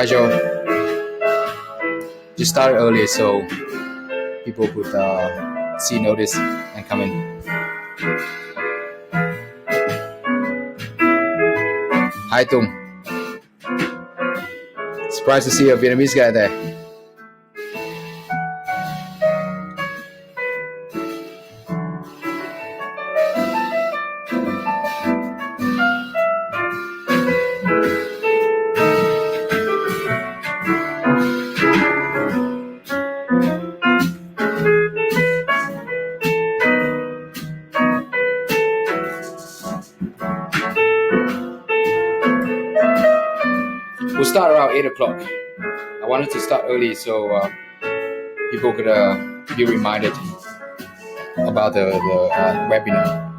Hi, Joe. Just started early so people could see notice and come in. Hi, Tung. Surprised to see a Vietnamese guy there. We'll start around 8 o'clock. I wanted to start early so people could be reminded about the webinar.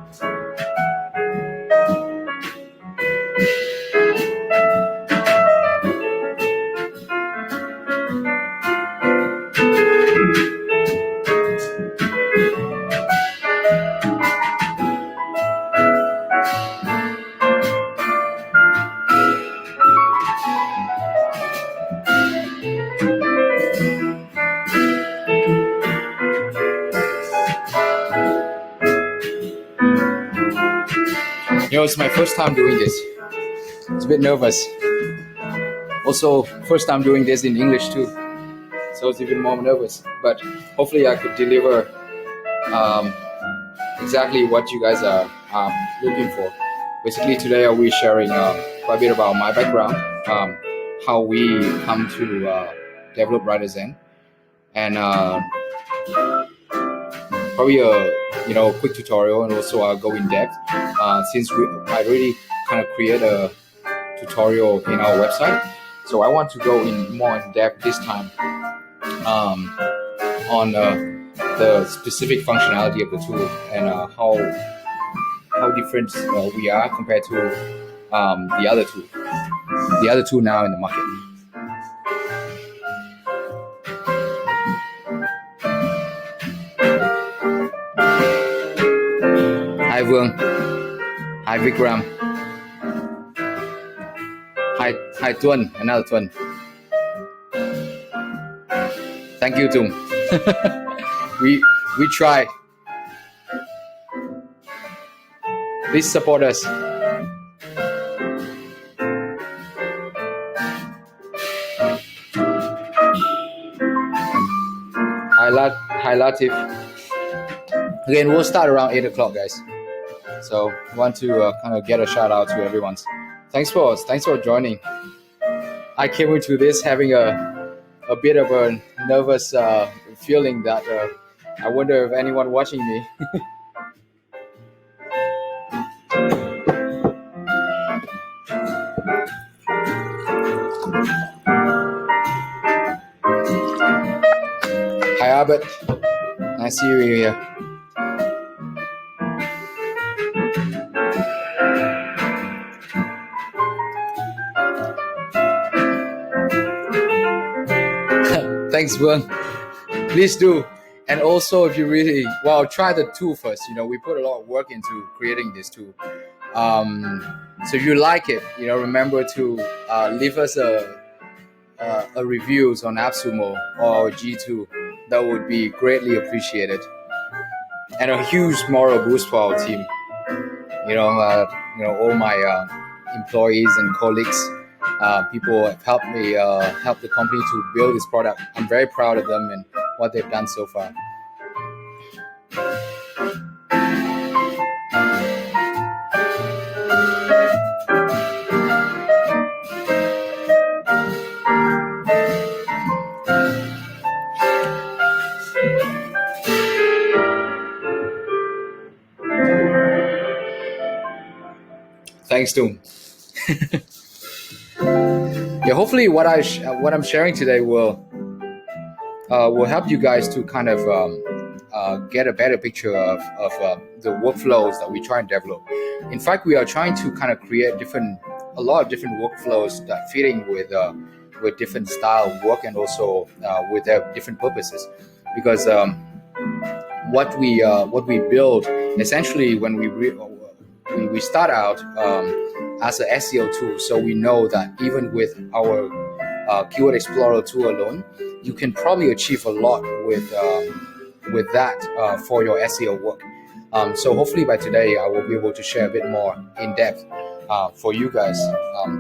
You know, it's my first time doing this. It's a bit nervous. Also, first time doing this in English too. So it's even more nervous. But hopefully I could deliver exactly what you guys are looking for. Basically today I'll be sharing quite a bit about my background, how we come to develop WriterZen, and probably a quick tutorial, and also I'll go in depth since I already kind of create a tutorial in our website. So I want to go in more in depth this time on the specific functionality of the tool and how different we are compared to the other two now in the market. Hi Vương. Hi Vikram. Hi Tuân, another Tuân. Thank you, Tung. we try. Please support us. Hi Latif. Again, we'll start around 8 o'clock, guys. So want to kind of get a shout out to everyone. Thanks for joining. I came into this having a bit of a nervous feeling that I wonder if anyone watching me. Hi Albert, nice to see you here. Thanks, Vương. Please do. And also, if you really, try the tool first. You know, we put a lot of work into creating this tool. So if you like it, remember to leave us a reviews on AppSumo or G2. That would be greatly appreciated. And a huge moral boost for our team. All my employees and colleagues. People have helped me help the company to build this product. I'm very proud of them and what they've done so far. Thanks, Doom. Yeah, hopefully what I'm sharing today will help you guys to kind of get a better picture of the workflows that we try and develop. In fact, we are trying to kind of create a lot of different workflows that fitting with different style of work and also with their different purposes. Because what we build essentially when we start out as an SEO tool, so we know that even with our Keyword Explorer tool alone, you can probably achieve a lot with that for your SEO work. So hopefully by today I will be able to share a bit more in depth for you guys,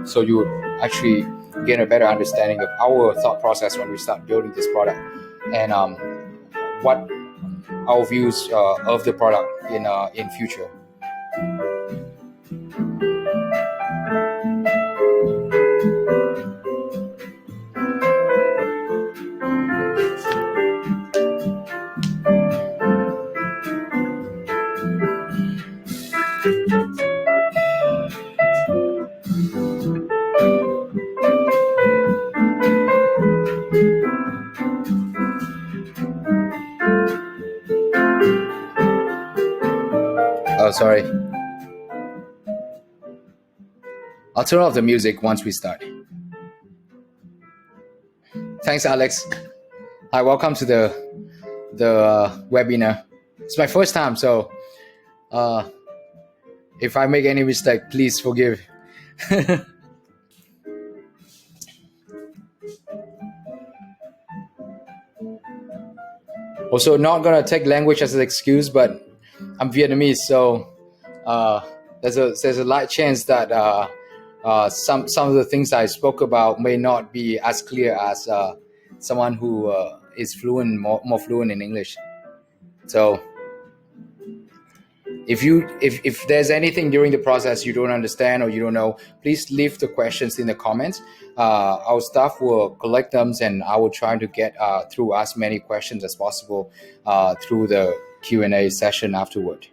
so you actually get a better understanding of our thought process when we start building this product, and what our views of the product in future. Oh, sorry. I'll turn off the music once we start. Thanks, Alex. Hi, welcome to the webinar. It's my first time, so if I make any mistake, please forgive. Also, not gonna take language as an excuse, but I'm Vietnamese, so there's a light chance that some of the things I spoke about may not be as clear as someone who is more fluent in English. So if there's anything during the process you don't understand or you don't know, please leave the questions in the comments. Our staff will collect them, and I will try to get through as many questions as possible through the Q&A session afterward.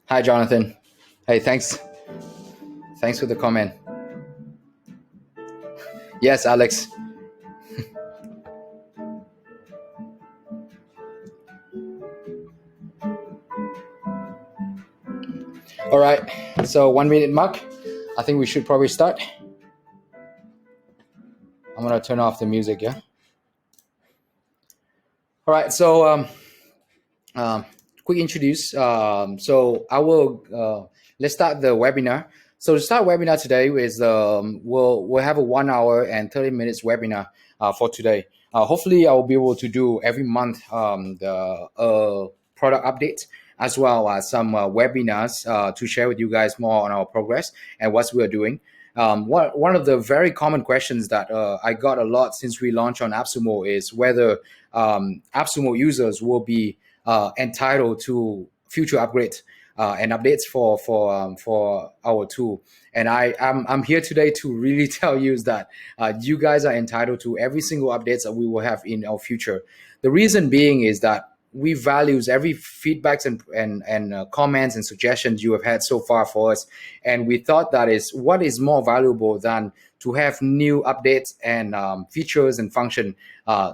Hi, Jonathan. Hey, thanks for the comment. Yes, Alex. All right, so 1 minute mark. I think we should probably start. I'm gonna turn off the music, yeah? All right, so quick introduce. So I will let's start the webinar. So to start webinar today is we'll have a 1 hour and 30 minutes webinar for today. Hopefully I will be able to do every month the product update, as well as some webinars to share with you guys more on our progress and what we're doing. One of the very common questions that I got a lot since we launched on AppSumo is whether AppSumo users will be entitled to future upgrades and updates for our tool. And I'm here today to really tell you that you guys are entitled to every single updates that we will have in our future. The reason being is that we values every feedbacks and comments and suggestions you have had so far for us, and we thought that is what is more valuable than to have new updates and features and function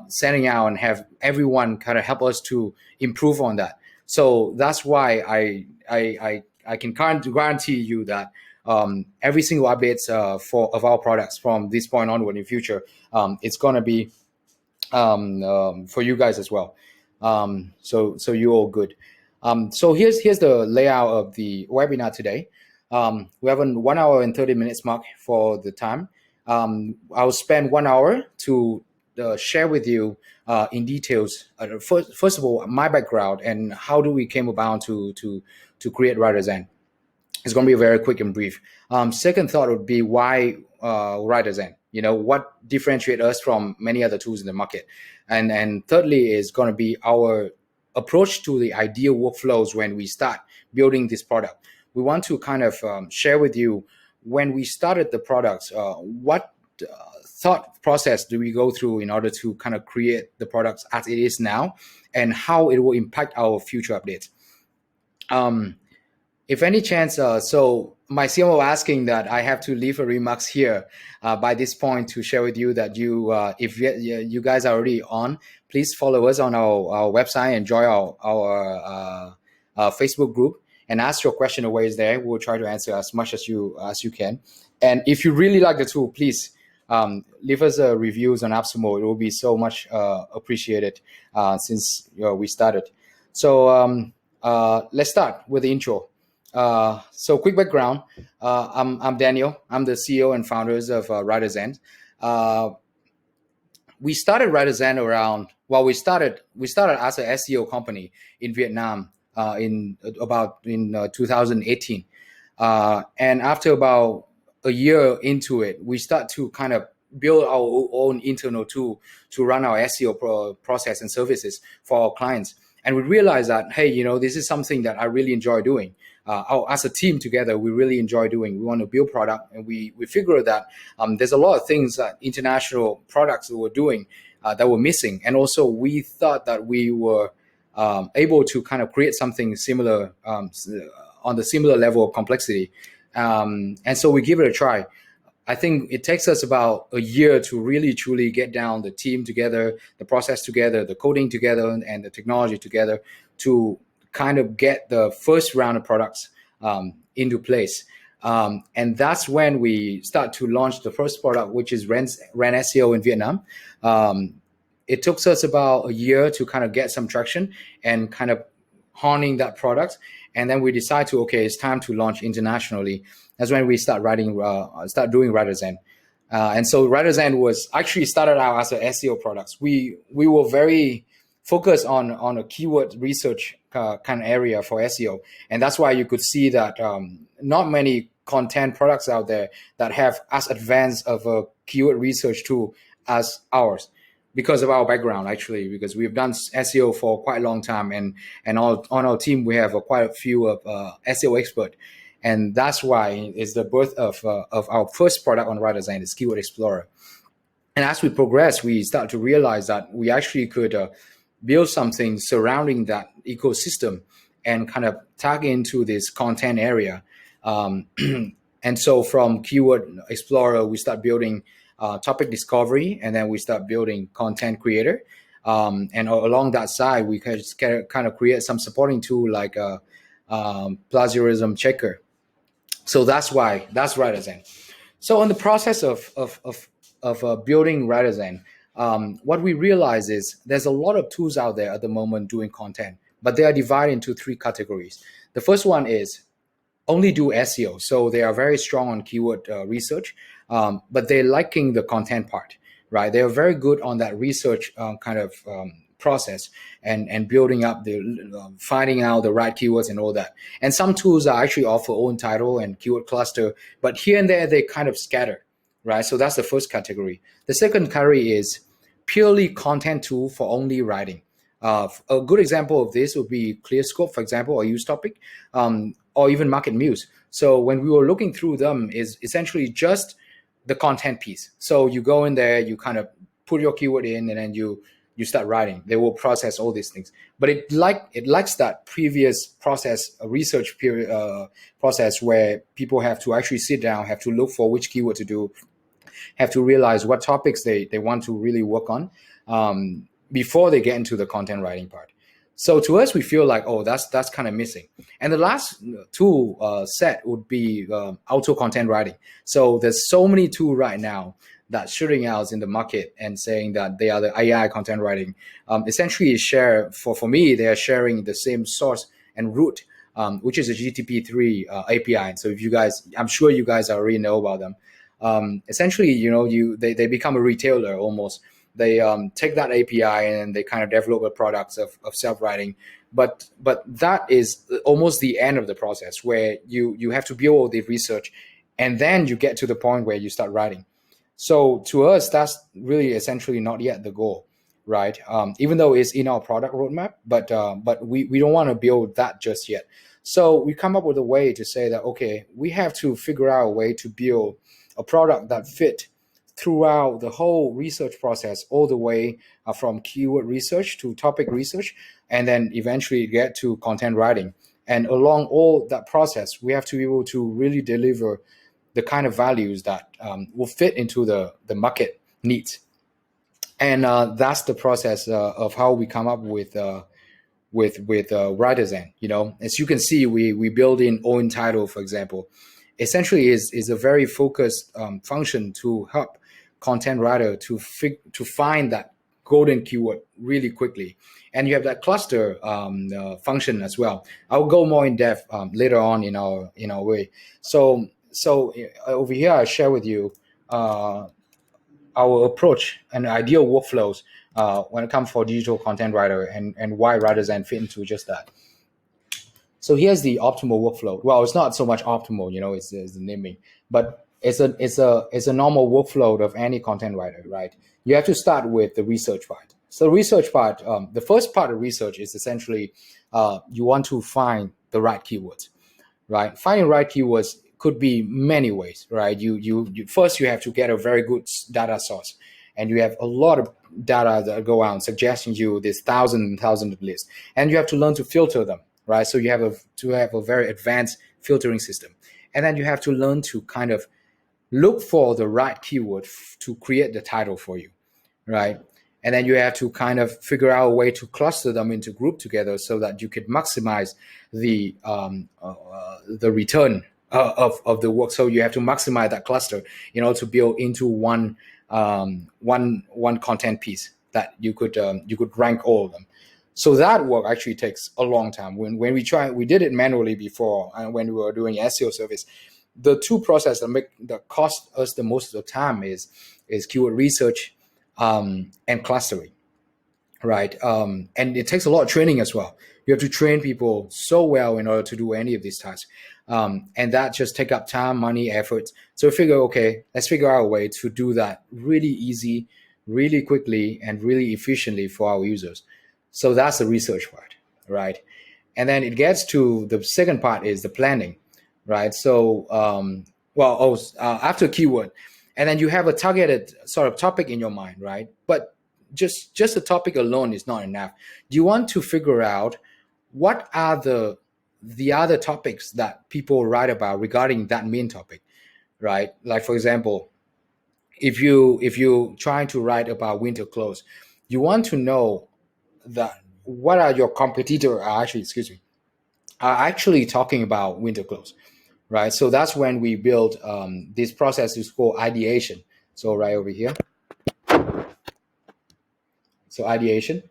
sending out and have everyone kind of help us to improve on that. So that's why I can guarantee you that every single updates of our products from this point onward in future, it's gonna be for you guys as well. So you're all good. So here's the layout of the webinar today. We have a 1 hour and 30 minutes mark for the time. I'll spend 1 hour to share with you in details. First of all, my background and how do we came about to create WriterZen. It's going to be very quick and brief. Second thought would be why WriterZen. You know, what differentiates us from many other tools in the market. And thirdly is going to be our approach to the ideal workflows when we start building this product. We want to kind of share with you when we started the products, what thought process do we go through in order to kind of create the products as it is now, and how it will impact our future updates. If any chance, so my CMO asking that I have to leave a remarks here by this point to share with you that if you guys are already on, please follow us on our website and join our Facebook group and ask your question always there. We'll try to answer as much as you can. And if you really like the tool, please leave us reviews on AppSumo. It will be so much appreciated since we started. So let's start with the intro. So quick background. I'm Daniel. I'm the CEO and founders of WriterZen. Uh, we started WriterZen around. Well, we started as an SEO company in Vietnam in 2018, and after about a year into it, we start to kind of build our own internal tool to run our SEO process and services for our clients. And we realized that, hey, this is something that I really enjoy doing. As a team together, we really enjoy doing. We want to build product, and we figure that there's a lot of things that international products that we're doing that were missing. And also, we thought that we were able to kind of create something similar on the similar level of complexity. And so we give it a try. I think it takes us about a year to really truly get down the team together, the process together, the coding together, and the technology together to kind of get the first round of products into place. And that's when we start to launch the first product, which is Ran SEO in Vietnam. It took us about a year to kind of get some traction and kind of honing that product. And then we decide to, okay, it's time to launch internationally. That's when we start doing WriterZen. And so WriterZen was actually started out as a SEO products. We were very focused on a keyword research kind of area for SEO. And that's why you could see that not many content products out there that have as advanced of a keyword research tool as ours, because of our background, actually, because we've done SEO for quite a long time, and on our team we have quite a few of SEO expert, and that's why it's the birth of our first product on WriterZen is Keyword Explorer. And as we progress, we start to realize that we actually could build something surrounding that ecosystem and kind of tag into this content area. And so from Keyword Explorer, we start building topic discovery, and then we start building content creator. And along that side, we can just kind of create some supporting tool like a plagiarism checker. So that's WriterZen. So in the process of building WriterZen, what we realize is there's a lot of tools out there at the moment doing content, but they are divided into three categories. The first one is only do SEO. So they are very strong on keyword research, but they're lacking the content part, right? They are very good on that research kind of process and building up the finding out the right keywords and all that. And some tools are actually offer own title and keyword cluster, but here and there they kind of scatter, right? So that's the first category. The second category is purely content tool for only writing. A good example of this would be ClearScope, for example, or UseTopic, or even Market Muse. So when we were looking through them, is essentially just the content piece. So you go in there, you kind of put your keyword in, and then you start writing. They will process all these things, but it lacks that previous process, research period process where people have to actually sit down, have to look for which keyword to do, have to realize what topics they want to really work on before they get into the content writing part. So to us, we feel like, oh, that's kind of missing. And the last tool set would be auto content writing. So there's so many tools right now that's shooting out in the market and saying that they are the AI content writing. Essentially, for me, they are sharing the same source and root, which is a GTP3 API. So if you guys, I'm sure you guys already know about them. Essentially, they become a retailer almost. They take that API and they kind of develop a product of self-writing. But that is almost the end of the process where you have to build all the research and then you get to the point where you start writing. So to us, that's really essentially not yet the goal, right? Even though it's in our product roadmap, but we don't want to build that just yet. So we come up with a way to say that, okay, we have to figure out a way to build a product that fit throughout the whole research process, all the way from keyword research to topic research, and then eventually get to content writing. And along all that process, we have to be able to really deliver the kind of values that will fit into the market needs. And that's the process of how we come up with WriterZen. As you can see, we build in own title, for example. Essentially is a very focused function to help content writer to find that golden keyword really quickly. And you have that cluster function as well. I'll go more in depth later on in our way. So over here I share with you our approach and ideal workflows when it comes for digital content writer, and why WriterZen fit into just that. So here's the optimal workflow. Well, it's not so much optimal, it's the naming, but it's a normal workflow of any content writer, right? You have to start with the research part. So the research part, the first part of research is essentially you want to find the right keywords, right? Finding right keywords could be many ways, right? You first you have to get a very good data source, and you have a lot of data that go out suggesting you this thousands and thousands of lists, and you have to learn to filter them, right? So you have a very advanced filtering system, and then you have to learn to kind of look for the right keyword to create the title for you, right? And then you have to kind of figure out a way to cluster them into group together so that you could maximize the return of the work. So you have to maximize that cluster, to build into one content piece that you could rank all of them. So that work actually takes a long time. When we did it manually before, and when we were doing SEO service, the two processes that cost us the most of the time is keyword research and clustering, right? And it takes a lot of training as well. You have to train people so well in order to do any of these tasks. And that just take up time, money, effort. So we figure, okay, let's figure out a way to do that really easy, really quickly, and really efficiently for our users. So that's the research part, right? And then it gets to the second part is the planning, right? So, after keyword, and then you have a targeted sort of topic in your mind, right? But just a topic alone is not enough. You want to figure out what are the other topics that people write about regarding that main topic, right? Like, for example, if you trying to write about winter clothes, you want to know that what are your competitors are actually talking about winter clothes, right? So that's when we build this process is called ideation. So right over here. So ideation,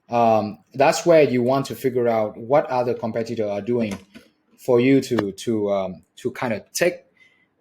that's where you want to figure out what other competitors are doing for you to kind of take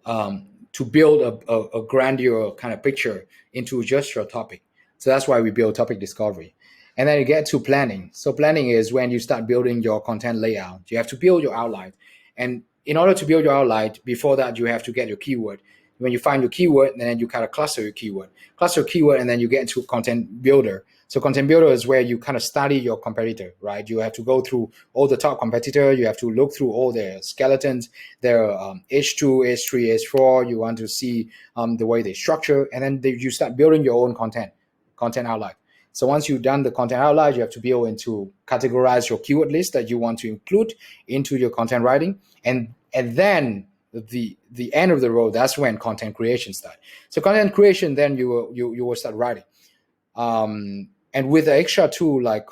to build a grandeur kind of picture into just your topic. So that's why we build topic discovery. And then you get to planning. So planning is when you start building your content layout. You have to build your outline. And in order to build your outline, before that, you have to get your keyword. When you find your keyword, then you kind of cluster your keyword. And then you get into content builder. So content builder is where you kind of study your competitor, right? You have to go through all the top competitor. You have to look through all their skeletons, their H2, H3, H4. You want to see the way they structure, and then you start building your own content outline. So once you've done the content outline, you have to be able to categorize your keyword list that you want to include into your content writing, and then the end of the road, that's when content creation starts. So content creation, then you will start writing. And with the extra tool like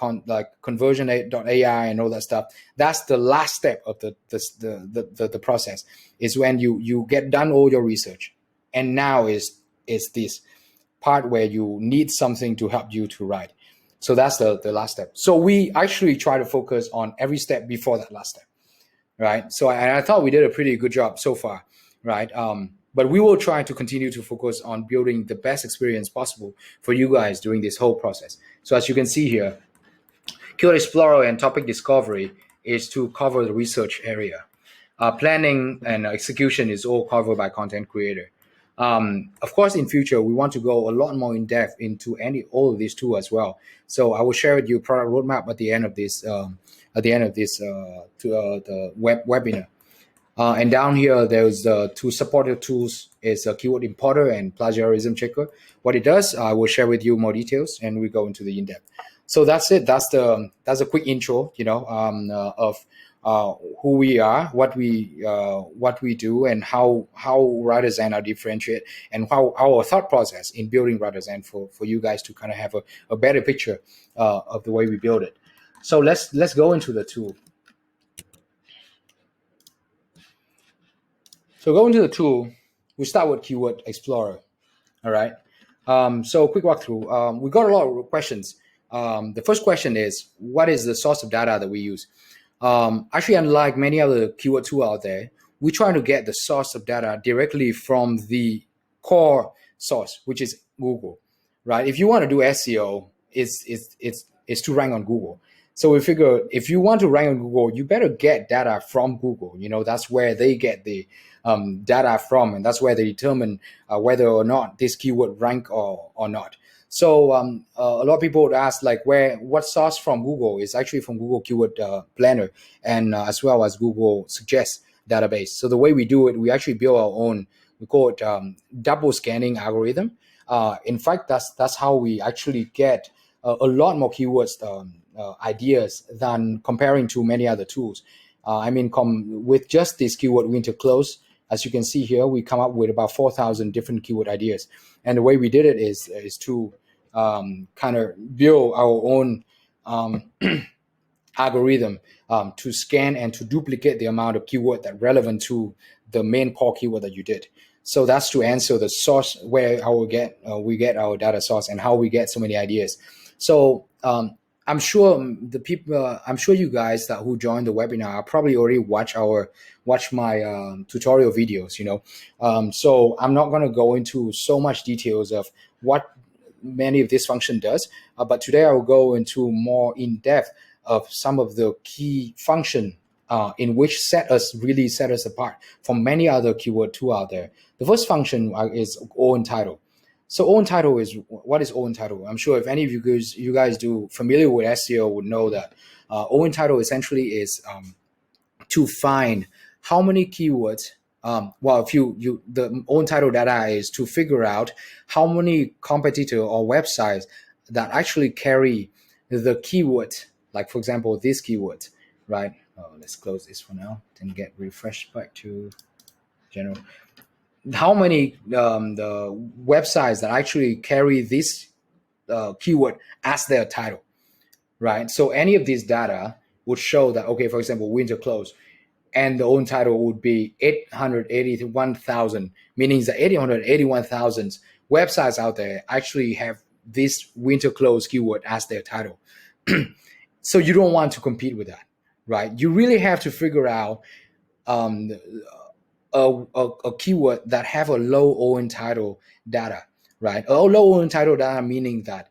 conversion.ai and all that stuff, that's the last step of the process, is when you get done all your research, and now is this part where you need something to help you to write. So that's the last step. So we actually try to focus on every step before that last step, right? So I thought we did a pretty good job so far, right? But we will try to continue to focus on building the best experience possible for you guys during this whole process. So as you can see here, Keyword Explorer and topic discovery is to cover the research area. Planning and execution is all covered by content creator. Of course, in future, we want to go a lot more in depth into all of these tools as well. So I will share with you product roadmap at the end of this the webinar. And down here, there's two supported tools: is a keyword importer and plagiarism checker. What it does, I will share with you more details, and we go into the in-depth. So that's it. That's a quick intro, of who we are, what we do, and how WriterZen are differentiate, and how our thought process in building WriterZen for you guys to kind of have a better picture of the way we build it. So let's go into the tool. So going to the tool, we start with Keyword Explorer. All right. So quick walkthrough. We got a lot of questions. The first question is, what is the source of data that we use? Actually, unlike many other keyword tools out there, we try to get the source of data directly from the core source, which is Google, right? If you want to do SEO, it's to rank on Google. So we figure if you want to rank on Google, you better get data from Google. That's where they get the data from, and that's where they determine whether or not this keyword rank or not. So a lot of people would ask, like, what source from Google is actually from Google Keyword Planner, and as well as Google Suggest database. So the way we do it, we actually build our own. We call it double scanning algorithm. In fact, that's how we actually get a lot more keywords ideas than comparing to many other tools. With just this keyword winter close, as you can see here, we come up with about 4,000 different keyword ideas. And the way we did it is to kind of build our own algorithm to scan and to duplicate the amount of keyword that relevant to the main core keyword that you did. So that's to answer the source where we get our data source and how we get so many ideas. So I'm sure I'm sure you guys who joined the webinar probably already watch my tutorial videos. So I'm not going to go into so much details of what many of this function does, but today I will go into more in depth of some of the key function in which set us apart from many other keyword tool out there. The first function is Untitled. So Untitled is, what is Untitled? I'm sure if any of you guys do familiar with SEO would know that Untitled essentially is to find how many keywords. The Untitled data is to figure out how many competitor or websites that actually carry the keyword, like for example this keyword, right? Let's close this for now and get refreshed back to general. How many the websites that actually carry this keyword as their title, right? So any of these data would show that, okay, for example, winter clothes, and the own title would be 881,000, meaning that 881,000 websites out there actually have this winter clothes keyword as their title. So you don't want to compete with that, right? You really have to figure out a keyword that have a low ON title data, right? A low ON title data meaning that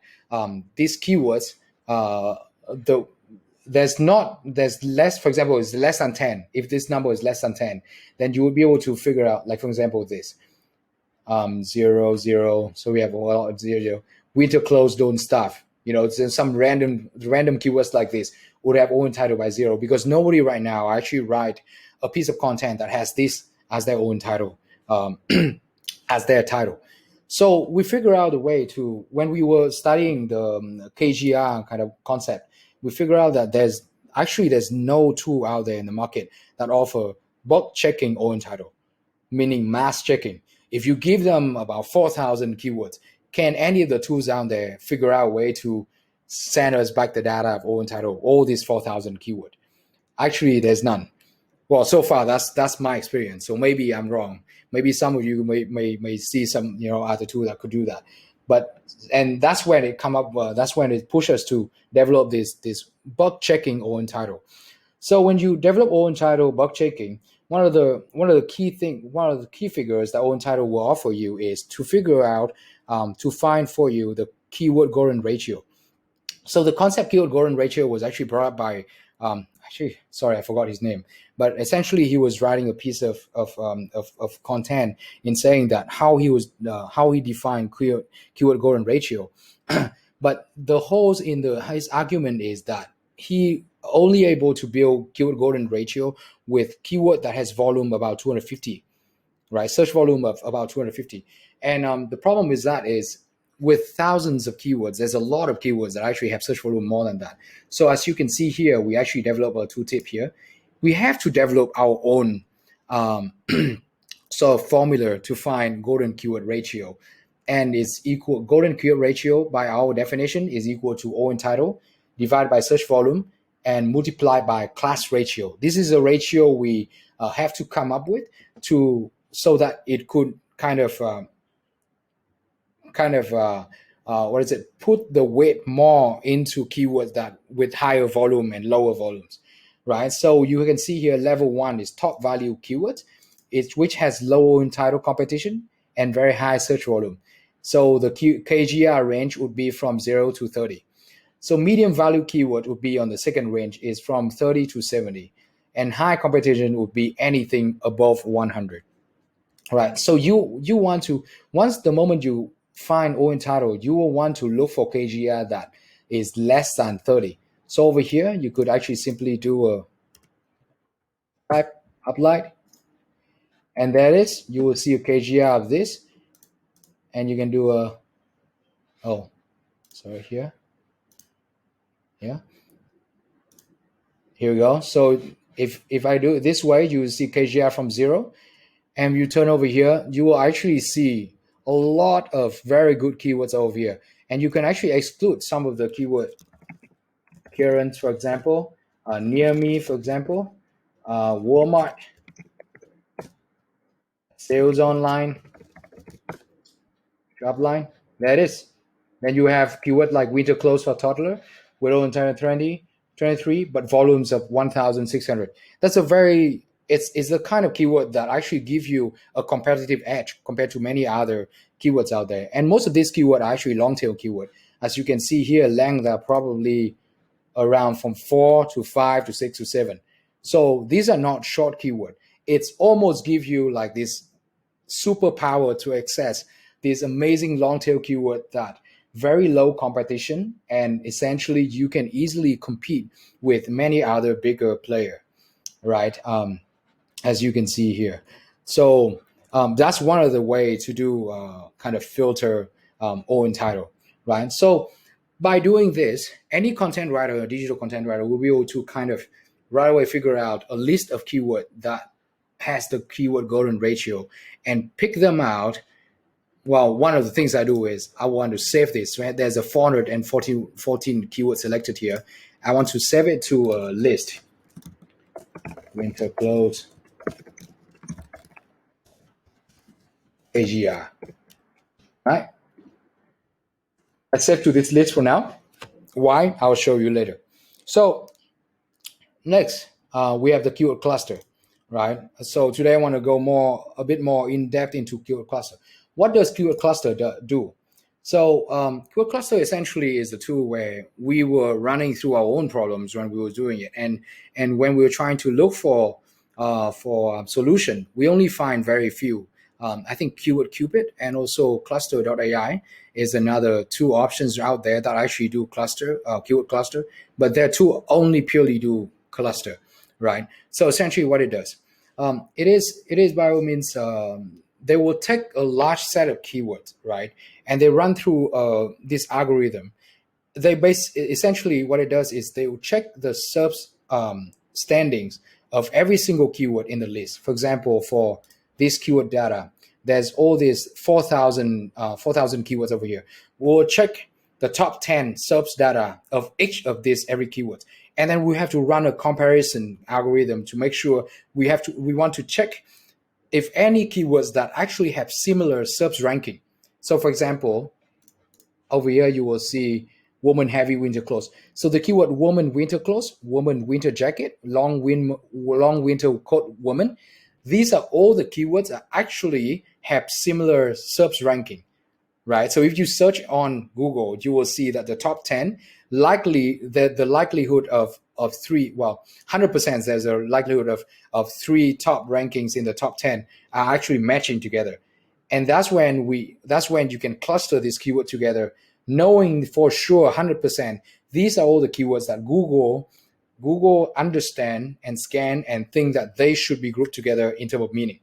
these keywords, there's less, for example, is less than 10. If this number is less than 10, then you will be able to figure out, like for example, this 0, 0. So we have 0. Winter clothes don't stuff. Some random keywords like this would have own title by 0, because nobody right now actually write a piece of content that has this as their own title, as their title. So we figure out a way to, when we were studying the KGR kind of concept, we figure out that there's no tool out there in the market that offer bulk checking own title, meaning mass checking. If you give them about 4,000 keywords, can any of the tools out there figure out a way to send us back the data of own title, all these 4,000 keywords? Actually, there's none. Well, so far that's my experience. So maybe I'm wrong. Maybe some of you may see some other tool that could do that. And that's when it come up. That's when it pushes us to develop this bug checking own title. So when you develop own title bug checking, one of the key figures that own title will offer you is to figure out to find for you the keyword golden ratio. So the concept keyword golden ratio was actually brought up by sorry, I forgot his name, but essentially he was writing a piece of content in saying that how he defined keyword golden ratio. But the holes in his argument is that he only able to build keyword golden ratio with keyword that has volume about 250, right? Search volume of about 250. And the problem with that is, with thousands of keywords, there's a lot of keywords that actually have search volume more than that. So as you can see here, we actually develop a tooltip here. We have to develop our own sort of formula to find golden keyword ratio. And it's equal, golden keyword ratio by our definition is equal to O in title divided by search volume and multiplied by class ratio. This is a ratio we have to come up with so that it could kind of kind of put the weight more into keywords that with higher volume and lower volumes, right? So you can see here level 1 is top value keywords, which has low entitled competition and very high search volume. So the KGR range would be from 0 to 30. So medium value keyword would be on the second range, is from 30 to 70, and high competition would be anything above 100. Right. So you want to, once the moment you find all entitled, you will want to look for KGR that is less than 30. So over here, you could actually simply do a type apply, and there it is. You will see a KGR of this, and you can do a, oh, sorry, here. Yeah. Here we go. So if I do it this way, you will see KGR from 0, and you turn over here, you will actually see a lot of very good keywords over here. And you can actually exclude some of the keyword current, for example, near me, for example, Walmart, sales online, job line. There it is. Then you have keyword like winter clothes for toddler, widow internet 23, but volumes of 1,600. That's a very, it's the kind of keyword that actually give you a competitive edge compared to many other keywords out there. And most of these keywords are actually long tail keyword. As you can see here, length are probably around from 4 to 5 to 6 to 7. So these are not short keyword. It's almost give you like this superpower to access this amazing long tail keyword that very low competition, and essentially you can easily compete with many other bigger player, right? As you can see here. So that's one of the way to do kind of filter all entitled, right? So by doing this, any content writer or digital content writer will be able to kind of right away figure out a list of keyword that has the keyword golden ratio and pick them out. Well, one of the things I do is I want to save this, right? There's a 414 keywords selected here. I want to save it to a list. Winter clothes, AGR, right? Let's save to this list for now. Why? I'll show you later. So next, we have the keyword cluster, right? So today I want to go a bit more in depth into keyword cluster. What does keyword cluster do? So keyword cluster essentially is the tool where we were running through our own problems when we were doing it, and when we were trying to look for solution, we only find very few. I think Keyword Cupid and also Cluster.ai is another two options out there that actually do keyword cluster, but they're two only purely do cluster, right? So essentially, what it does, it is by all means. They will take a large set of keywords, right? And they run through this algorithm. Essentially what it does is they will check the SERPs standings of every single keyword in the list. For example, for this keyword data, there's all these 4,000 keywords over here. We'll check the top 10 SERPs data of each of these every keyword. And then we have to run a comparison algorithm to make sure we want to check if any keywords that actually have similar SERPs ranking. So for example, over here you will see woman heavy winter clothes. So the keyword woman winter clothes, woman winter jacket, long winter coat woman, these are all the keywords that actually have similar SERPs ranking, right? So if you search on Google, you will see that the top 10, the likelihood of 100% there's a likelihood of 3 top rankings in the top 10 are actually matching together. And that's when you can cluster this keyword together, knowing for sure 100% these are all the keywords that Google understand and scan and think that they should be grouped together in terms of meaning.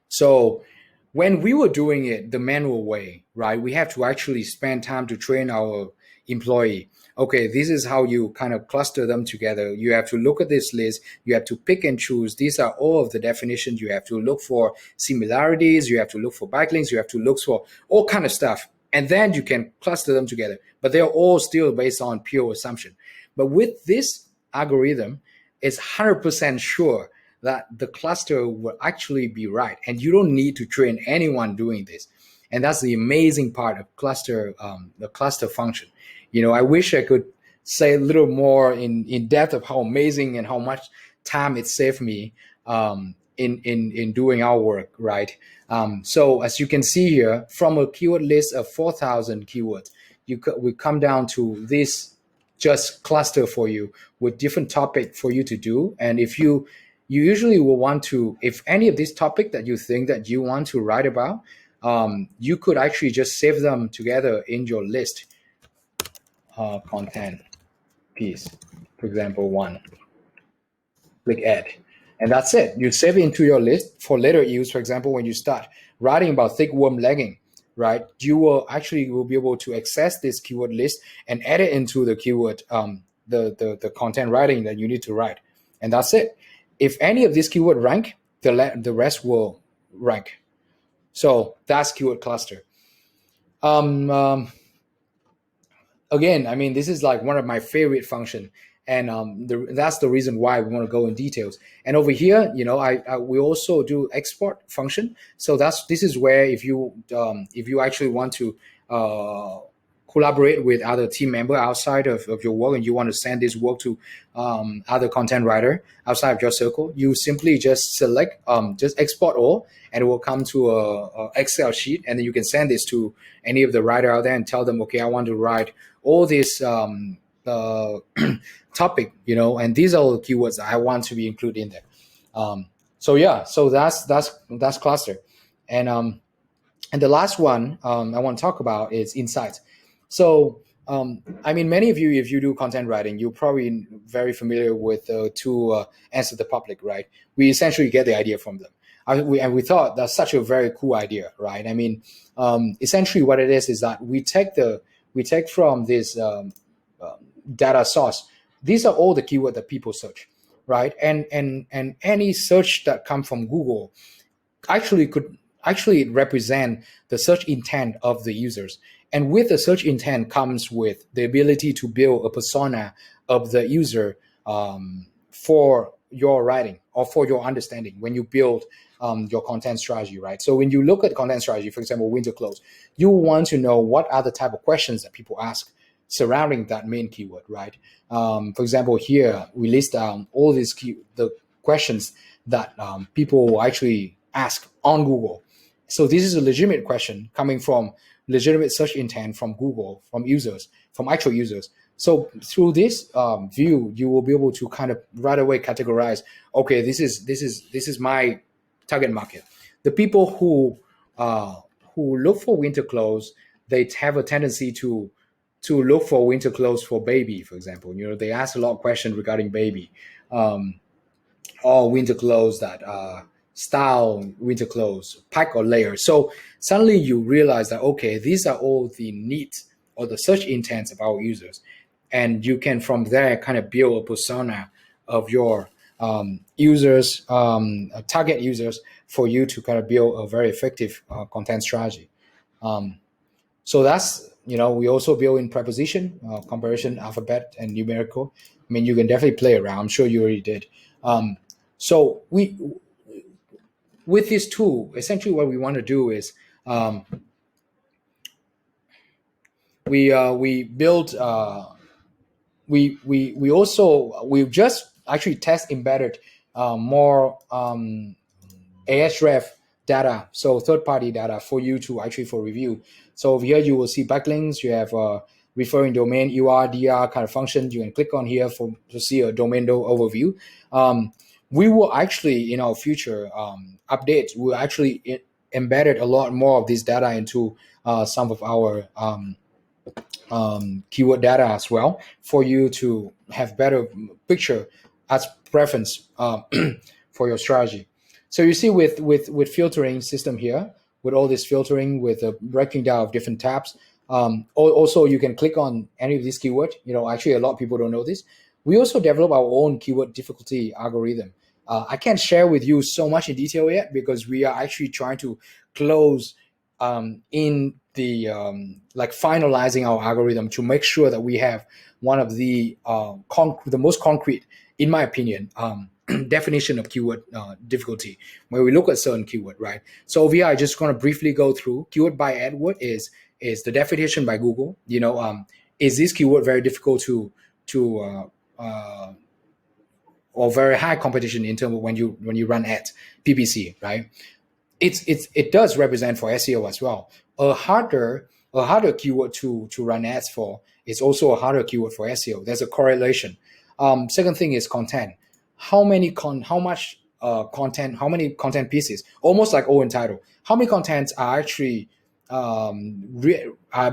So when we were doing it the manual way, right, we have to actually spend time to train our employee. Okay, this is how you kind of cluster them together. You have to look at this list. You have to pick and choose. These are all of the definitions. You have to look for similarities. You have to look for backlinks. You have to look for all kind of stuff. And then you can cluster them together. But they're all still based on pure assumption. But with this algorithm, it's 100% sure that the cluster will actually be right. And you don't need to train anyone doing this. And that's the amazing part of the cluster function. I wish I could say a little more in depth of how amazing and how much time it saved me in doing our work, right? So as you can see here, from a keyword list of 4,000 keywords, we come down to this just cluster for you with different topic for you to do. And if you usually will want to, if any of this topic that you think that you want to write about, you could actually just save them together in your list. Content piece, for example, one, click add, and that's it. You save it into your list for later use. For example, when you start writing about thickworm legging, right, you will be able to access this keyword list and add it into the keyword, the content writing that you need to write, and that's it. If any of these keyword rank, the rest will rank. So that's keyword cluster. Again, I mean, this is like one of my favorite function, and that's the reason why we want to go in details. And over here, we also do export function. So this is where if you actually want to collaborate with other team member outside of your work, and you want to send this work to other content writer outside of your circle, you simply just select just export all, and it will come to a Excel sheet, and then you can send this to any of the writer out there and tell them, okay, I want to write all this topic, and these are all the keywords that I want to be included in there. So that's cluster. And the last one I want to talk about is insights. So I mean, many of you, if you do content writing, you're probably very familiar with the two answer the public, right? We essentially get the idea from them. And we thought that's such a very cool idea, right? I mean, essentially what it is that we take from this data source. These are all the keywords that people search, right? And any search that come from Google could represent the search intent of the users. And with the search intent comes with the ability to build a persona of the user for your writing or for your understanding when you build your content strategy, right? So when you look at content strategy, for example, winter clothes, you want to know what are the type of questions that people ask surrounding that main keyword, right? For example, here we list down all these the questions that people will actually ask on Google. So this is a legitimate question coming from legitimate search intent from Google, from users, from actual users. So through this view, you will be able to kind of right away categorize, okay, this is my target market. The people who look for winter clothes, they have a tendency to look for winter clothes for baby, for example. They ask a lot of questions regarding baby, or winter clothes that style winter clothes, pack or layer. So suddenly you realize that, okay, these are all the needs or the search intents of our users. And you can from there kind of build a persona of your users, target users, for you to kind of build a very effective content strategy. So that's, we also build in preposition, comparison, alphabet, and numerical. I mean, you can definitely play around. I'm sure you already did. So with this tool, essentially what we want to do is we build we just actually test embedded more Ahref data, so third-party data for you to actually for review. So over here you will see backlinks. You have referring domain, UR, DR kind of functions. You can click on here to see a domain overview. We will actually in our future updates, we'll actually embedded a lot more of this data into some of our keyword data as well, for you to have better picture as preference for your strategy. So you see with filtering system here, with all this filtering, with the breaking down of different tabs. Also, you can click on any of these keywords. Actually, a lot of people don't know this. We also develop our own keyword difficulty algorithm. I can't share with you so much in detail yet because we are actually trying to close in the like finalizing our algorithm to make sure that we have one of the most concrete, in my opinion, definition of keyword difficulty when we look at certain keyword, right? So over here, I just going to briefly go through keyword by AdWord is the definition by Google. Is this keyword very difficult to or very high competition in terms of when you run ads, PPC, right? It does represent for SEO as well. A harder keyword to run ads for is also a harder keyword for SEO. There's a correlation. Second thing is content. How much content? How many content pieces? Almost like Untitled. How many contents are actually are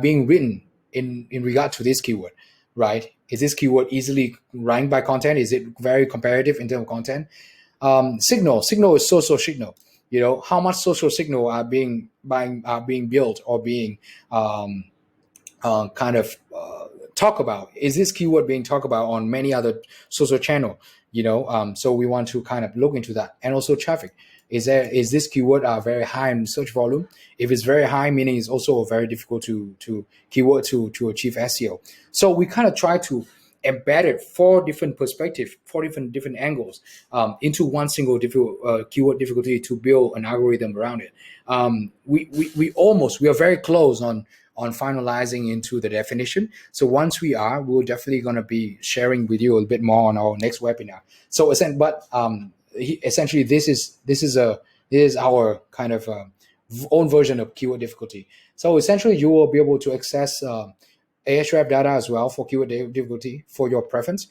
being written in regard to this keyword, right? Is this keyword easily ranked by content? Is it very comparative in terms of content? Signal is social signal. How much social signal are being built or being kind of talk about. Is this keyword being talked about on many other social channel? So we want to kind of look into that. And also traffic. Is this keyword very high in search volume? If it's very high, meaning it's also very difficult to keyword to achieve SEO. So we kind of try to embed it 4 different perspectives, 4 different angles into one single keyword difficulty to build an algorithm around it. We are very close on finalizing into the definition. So once we're definitely going to be sharing with you a bit more on our next webinar. So essentially, this is our kind of own version of keyword difficulty. So essentially, you will be able to access Ahrefs data as well for keyword difficulty for your preference.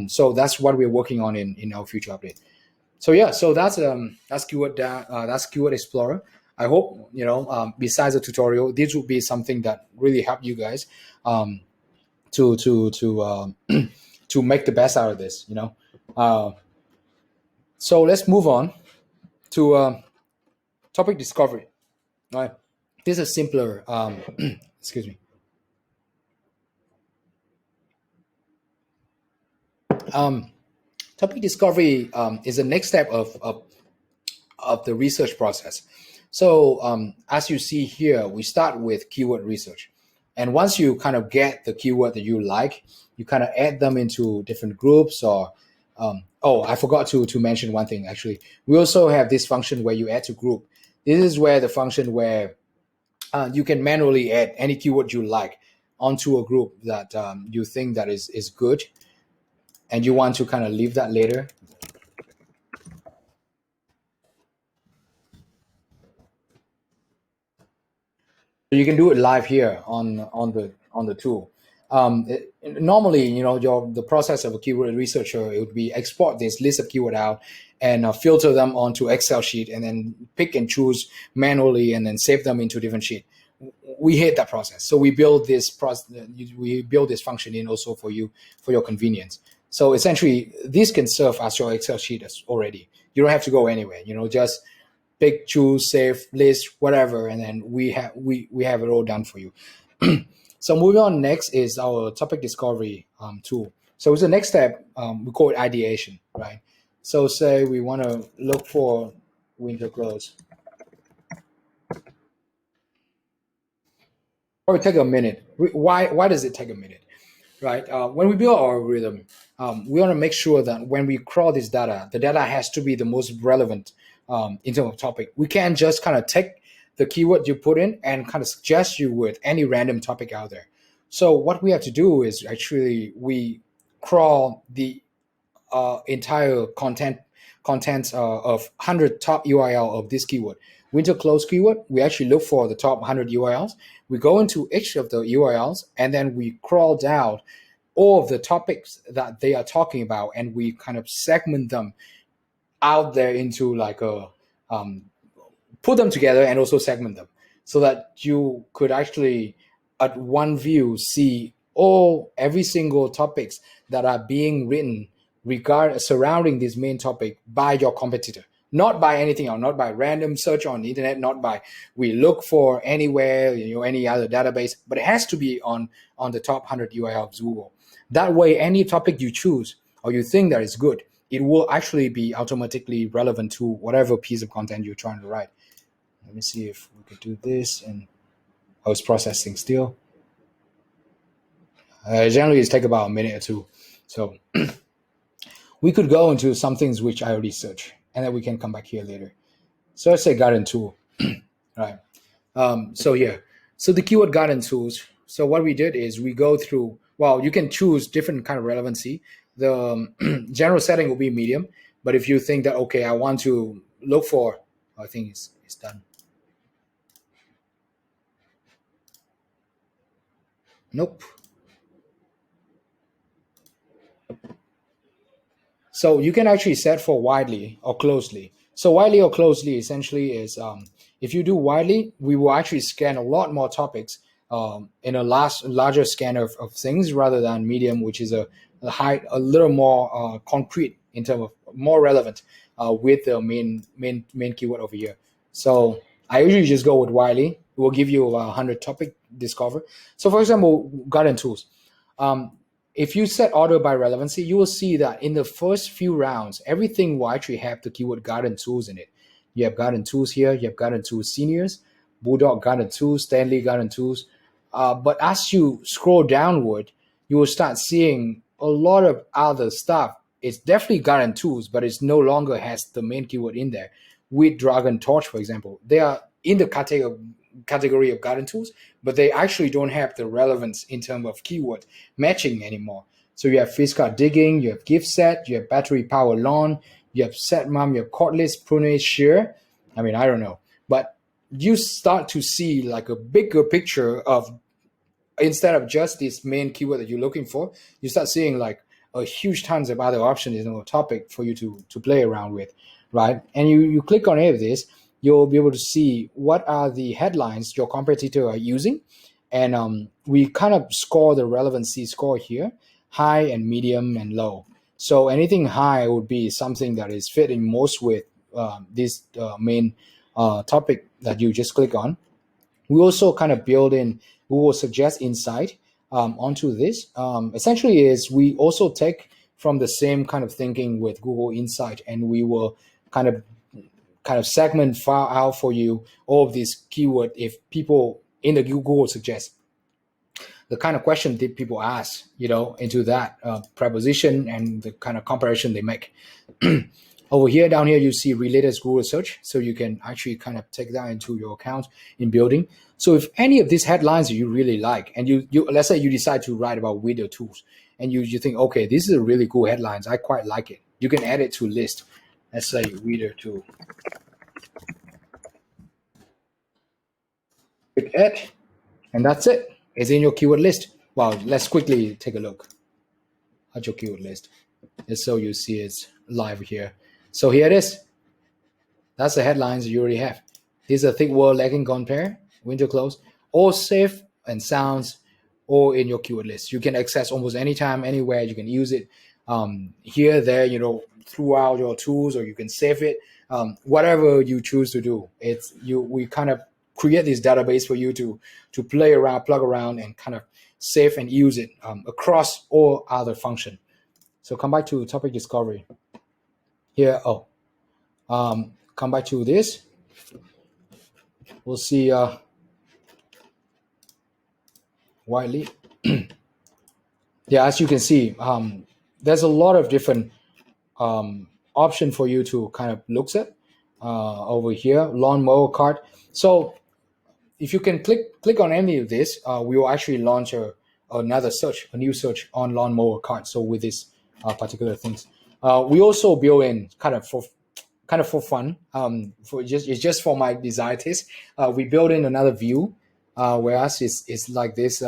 So that's what we're working on in our future update. So yeah, so that's Keyword Explorer. I hope besides the tutorial, this will be something that really help you guys to to make the best out of this. So let's move on to topic discovery. Right, this is simpler. Excuse me. Topic discovery is the next step of the research process. So as you see here, we start with keyword research. And once you kind of get the keyword that you like, you kind of add them into different groups or, I forgot to mention one thing, actually. We also have this function where you add to group. This is where the function where you can manually add any keyword you like onto a group that you think that is good. And you want to kind of leave that later. You can do it live here on the tool. Normally, the process of a keyword researcher, it would be export this list of keyword out and filter them onto Excel sheet and then pick and choose manually and then save them into different sheet. We hate that process, so we build this function in also for you for your convenience. So essentially, this can serve as your Excel sheet already. You don't have to go anywhere. Just pick, choose, save, list, whatever, and then we have it all done for you. So moving on, next is our topic discovery tool. So it's the next step. We call it ideation, right? So say we want to look for winter clothes. Or take a minute. Why does it take a minute? Right? When we build our algorithm, we want to make sure that when we crawl this data, the data has to be the most relevant in terms of topic. We can't just kind of take the keyword you put in and kind of suggest you with any random topic out there. So what we have to do is actually we crawl the entire contents of 100 top URL of this keyword. Winter clothes keyword, we actually look for the top 100 URLs. We go into each of the URLs and then we crawl down all of the topics that they are talking about, and we kind of segment them out there into like a put them together and also segment them so that you could actually at one view see every single topics that are being written surrounding this main topic by your competitor, not by anything else, not by random search on the internet, not by we look for anywhere, any other database, but it has to be on the top 100 URL of Google. That way, any topic you choose or you think that is good, it will actually be automatically relevant to whatever piece of content you're trying to write. Let me see if we could do this. And I was processing still. Generally, it takes about a minute or two. So We could go into some things which I already searched, and then we can come back here later. So let's say garden tool, right? So here, so the keyword garden tools. So what we did is we go through. Well, you can choose different kind of relevancy. The general setting will be medium, but if you think that okay, I want to look for, I think it's done. Nope. So you can actually set for widely or closely. So widely or closely essentially is if you do widely, we will actually scan a lot more topics in a larger scan of things rather than medium, which is a little more concrete in terms of more relevant with the main keyword over here. So I usually just go with widely. It will give you 100 topic discover. So for example, garden tools. Um, if you set order by relevancy, you will see that in the first few rounds, everything will actually have the keyword garden tools in it. You have garden tools here, you have garden tools seniors, Bulldog garden tools, Stanley garden tools. But as you scroll downward, you will start seeing a lot of other stuff. It's definitely garden tools, but it's no longer has the main keyword in there. With Dragon Torch, for example, they are in the category of garden tools, but they actually don't have the relevance in terms of keyword matching anymore. So you have fish card digging, you have gift set, you have battery power lawn, you have set mom, you have cordless prunade shear. I mean, I don't know, but you start to see like a bigger picture of, instead of just this main keyword that you're looking for, you start seeing like a huge tons of other options in a topic for you to play around with, right? And you click on any of this, you'll be able to see what are the headlines your competitor are using, and we kind of score the relevancy score here, high and medium and low. So anything high would be something that is fitting most with this main topic that you just click on. We also kind of build in Google Suggest Insight onto this. Essentially, is we also take from the same kind of thinking with Google Insight, and we will kind of segment file out for you all of these keyword if people in the Google Suggest, the kind of question that people ask, into that preposition and the kind of comparison they make. Over here, down here, you see related Google search. So you can actually kind of take that into your account in building. So if any of these headlines you really like, and you let's say you decide to write about video tools, and you think, okay, this is a really cool headlines, I quite like it. You can add it to list. Let's say reader tool. Click add, and that's it. It's in your keyword list. Well, let's quickly take a look at your keyword list, just so you see it's live here. So here it is. That's the headlines you already have. These are thick word legging compare, winter clothes, all safe and sounds, all in your keyword list. You can access almost anytime, anywhere. You can use it here, there, throughout your tools, or you can save it. Whatever you choose to do, we kind of create this database for you to play around, plug around, and kind of save and use it across all other function. So come back to topic discovery. Here, come back to this. We'll see widely. Yeah, as you can see, there's a lot of different option for you to kind of look at over here. Lawnmower cart. So if you can click on any of this, we will actually launch another search, a new search on lawnmower cart. So with this particular things, we also build in kind of for fun. It's just for my desire taste. We build in another view, whereas it's like this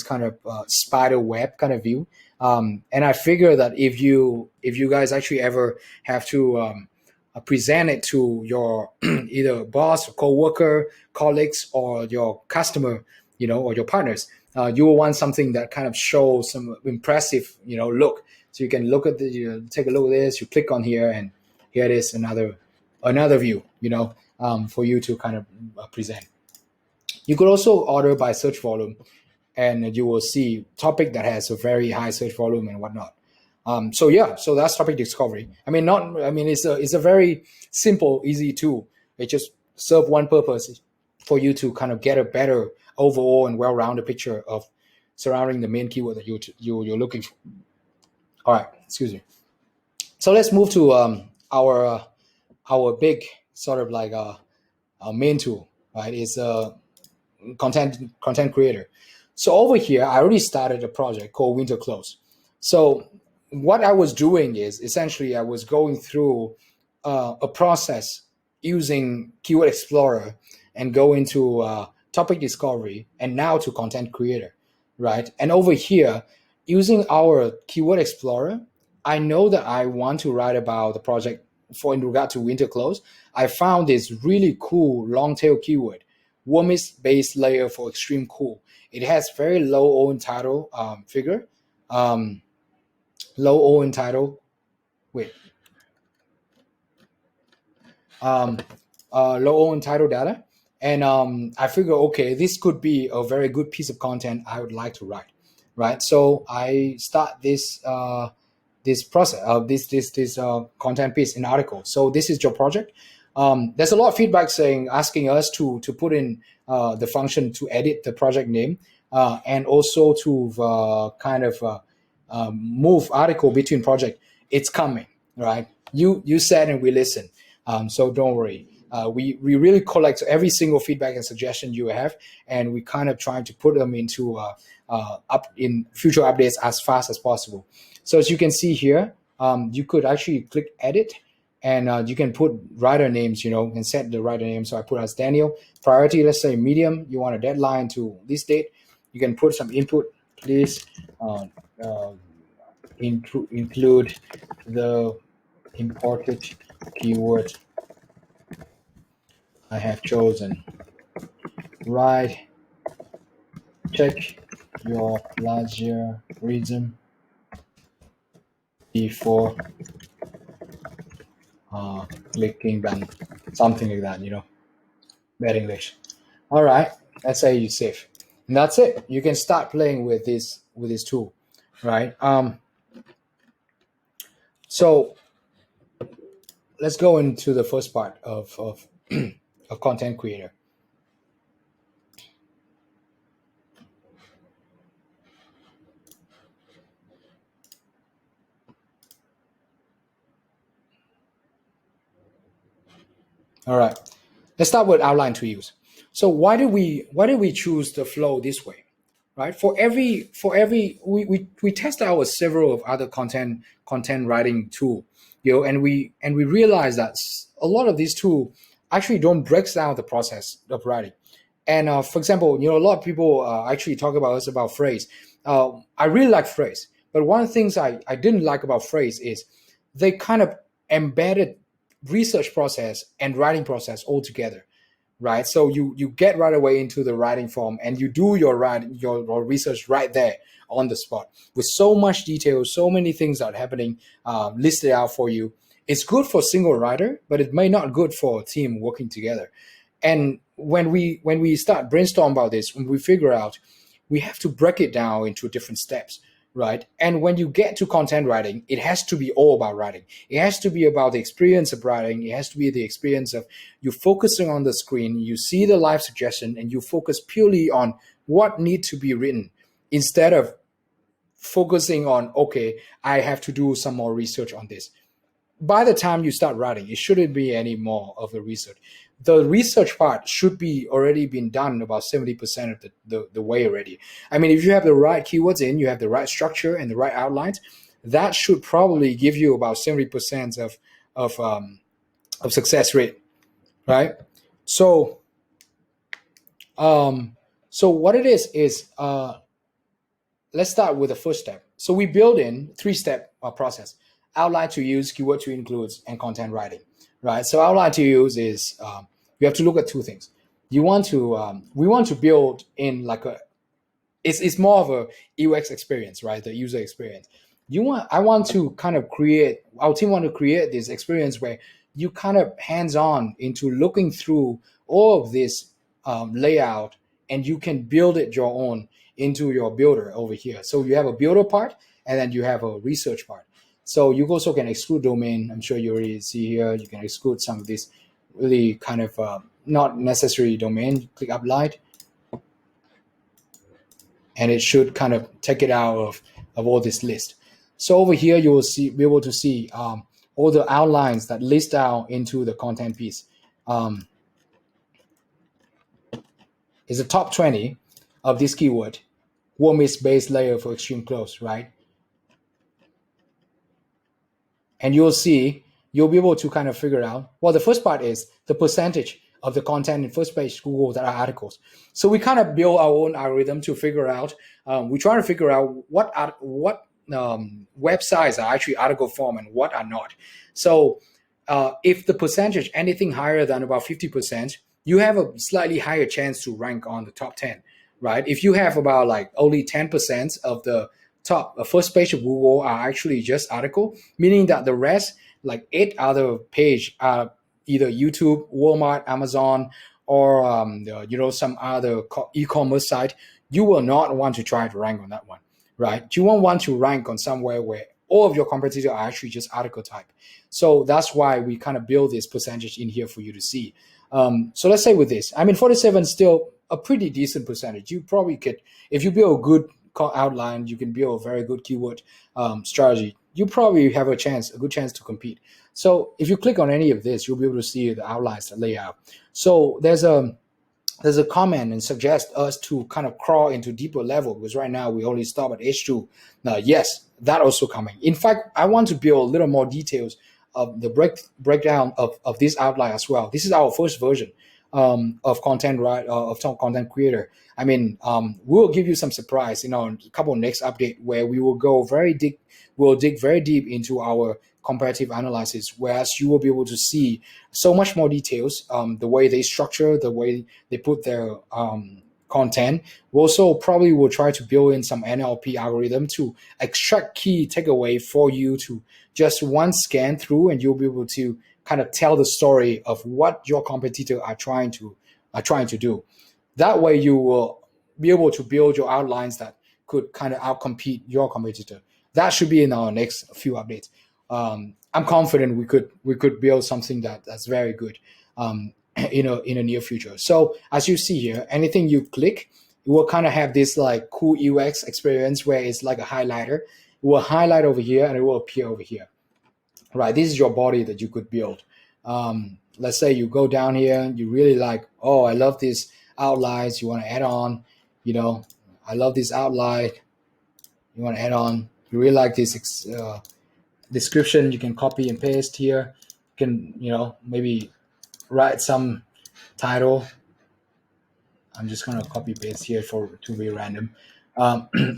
kind of spider web kind of view. And I figure that if you guys actually ever have to present it to your either boss, coworker, colleagues, or your customer, or your partners, you will want something that kind of shows some impressive, look. So you can look at take a look at this. You click on here, and here it is, another view, for you to kind of present. You could also order by search volume, and you will see topic that has a very high search volume and whatnot. So that's topic discovery. It's a very simple, easy tool. It just serves one purpose, for you to kind of get a better overall and well-rounded picture of surrounding the main keyword that you're looking for. All right, excuse me. So let's move to our big sort of like our main tool, right? Is content creator. So over here, I already started a project called Winter Close. So what I was doing is essentially I was going through a process using Keyword Explorer and go into topic discovery and now to content creator, right? And over here, using our Keyword Explorer, I know that I want to write about the project for in regard to Winter Close. I found this really cool long tail keyword, warmest base layer for extreme cool. It has very low own title figure, um, low own title. Wait, um, low own title data, and I figure okay, this could be a very good piece of content I would like to write, right? So I start this process of this content piece in article. So this is your project. There's a lot of feedback saying asking us to put in the function to edit the project name and also to move article between project. It's coming, right? You said and we listen. So don't worry. We really collect every single feedback and suggestion you have, and we kind of trying to put them into up in future updates as fast as possible. So as you can see here, you could actually click edit, and you can put writer names, and set the writer name. So I put as Daniel. Priority, let's say medium. You want a deadline to this date. You can put some input. Please uh, include the imported keyword I have chosen. Right. Check your plagiarism before clicking done. Something like that, bad English. All right. Let's say you save. And that's it. You can start playing with this tool, right? So let's go into the first part of of content creator. All right. Let's start with outline to use. So why did we choose the flow this way? Right? For every we test out several of other content writing tool, and we realize that a lot of these tools actually don't break down the process of writing. And for example, a lot of people actually talk about us about phrase. I really like phrase, but one of the things I didn't like about phrase is they kind of embedded research process and writing process all together, right? So you get right away into the writing form and you do your writing your research right there on the spot with so much detail, so many things that are happening listed out for you. It's good for single writer, but it may not good for a team working together. And when we start brainstorm about this, when we figure out, we have to break it down into different steps, right? And when you get to content writing, it has to be all about writing. It has to be about the experience of writing. It has to be the experience of you focusing on the screen, you see the live suggestion, and you focus purely on what needs to be written instead of focusing on, okay, I have to do some more research on this. By the time you start writing, it shouldn't be any more of the research. The research part should be already been done about 70% of the way already. I mean, if you have the right keywords in, you have the right structure and the right outlines, that should probably give you about 70% of success rate, right? So so what it is let's start with the first step. So we build in three-step process: outline to use, keyword to include, and content writing. Right. So outline to use is you have to look at two things. We want to build in like it's more of a UX experience, right? The user experience. I want to kind of create, our team want to create this experience where you kind of hands on into looking through all of this layout, and you can build it your own into your builder over here. So you have a builder part, and then you have a research part. So you also can exclude domain. I'm sure you already see here. You can exclude some of this really kind of not necessary domain. Click apply, and it should kind of take it out of all this list. So over here, you will be able to see all the outlines that list down into the content piece. Is the top 20 of this keyword, warm is base layer for extreme close, right? And you'll be able to kind of figure out, well, the first part is the percentage of the content in first page Google that are articles. So we kind of build our own algorithm to figure out, we try to figure out what websites are actually article form and what are not. So if the percentage, anything higher than about 50%, you have a slightly higher chance to rank on the top 10, right? If you have about like only 10% of the top first page of Google are actually just article, meaning that the rest, like 8 other page, are either YouTube, Walmart, Amazon, or some other e-commerce site. You will not want to try to rank on that one, right? You won't want to rank on somewhere where all of your competitors are actually just article type. So that's why we kind of build this percentage in here for you to see. So let's say with this, I mean, 47 is still a pretty decent percentage. You probably could, if you build a good outline, you can build a very good keyword strategy. You probably have a good chance to compete. So if you click on any of this, you'll be able to see the outlines, the layout. So there's a comment and suggest us to kind of crawl into deeper level, because right now we only stop at H2. Now, yes, that also coming. In fact, I want to build a little more details of the breakdown of this outline as well. This is our first version of content, right? Of top content creator. I mean, we'll give you some surprise in our couple next update where we will go we'll dig very deep into our comparative analysis, whereas you will be able to see so much more details, the way they structure, the way they put their content. We also probably will try to build in some NLP algorithm to extract key takeaway for you to just one scan through, and you'll be able to kind of tell the story of what your competitor are trying to do. That way you will be able to build your outlines that could kind of outcompete your competitor. That should be in our next few updates. I'm confident we could build something that's very good in the near future. So as you see here, anything you click, it will kind of have this like cool UX experience where it's like a highlighter. It will highlight over here and it will appear over here. Right, this is your body that you could build. Let's say you go down here, you really like, oh, I love these outlines. You want to add on, I love this outline. You want to add on. You really like this description. You can copy and paste here. You can, maybe write some title. I'm just going to copy paste here to be random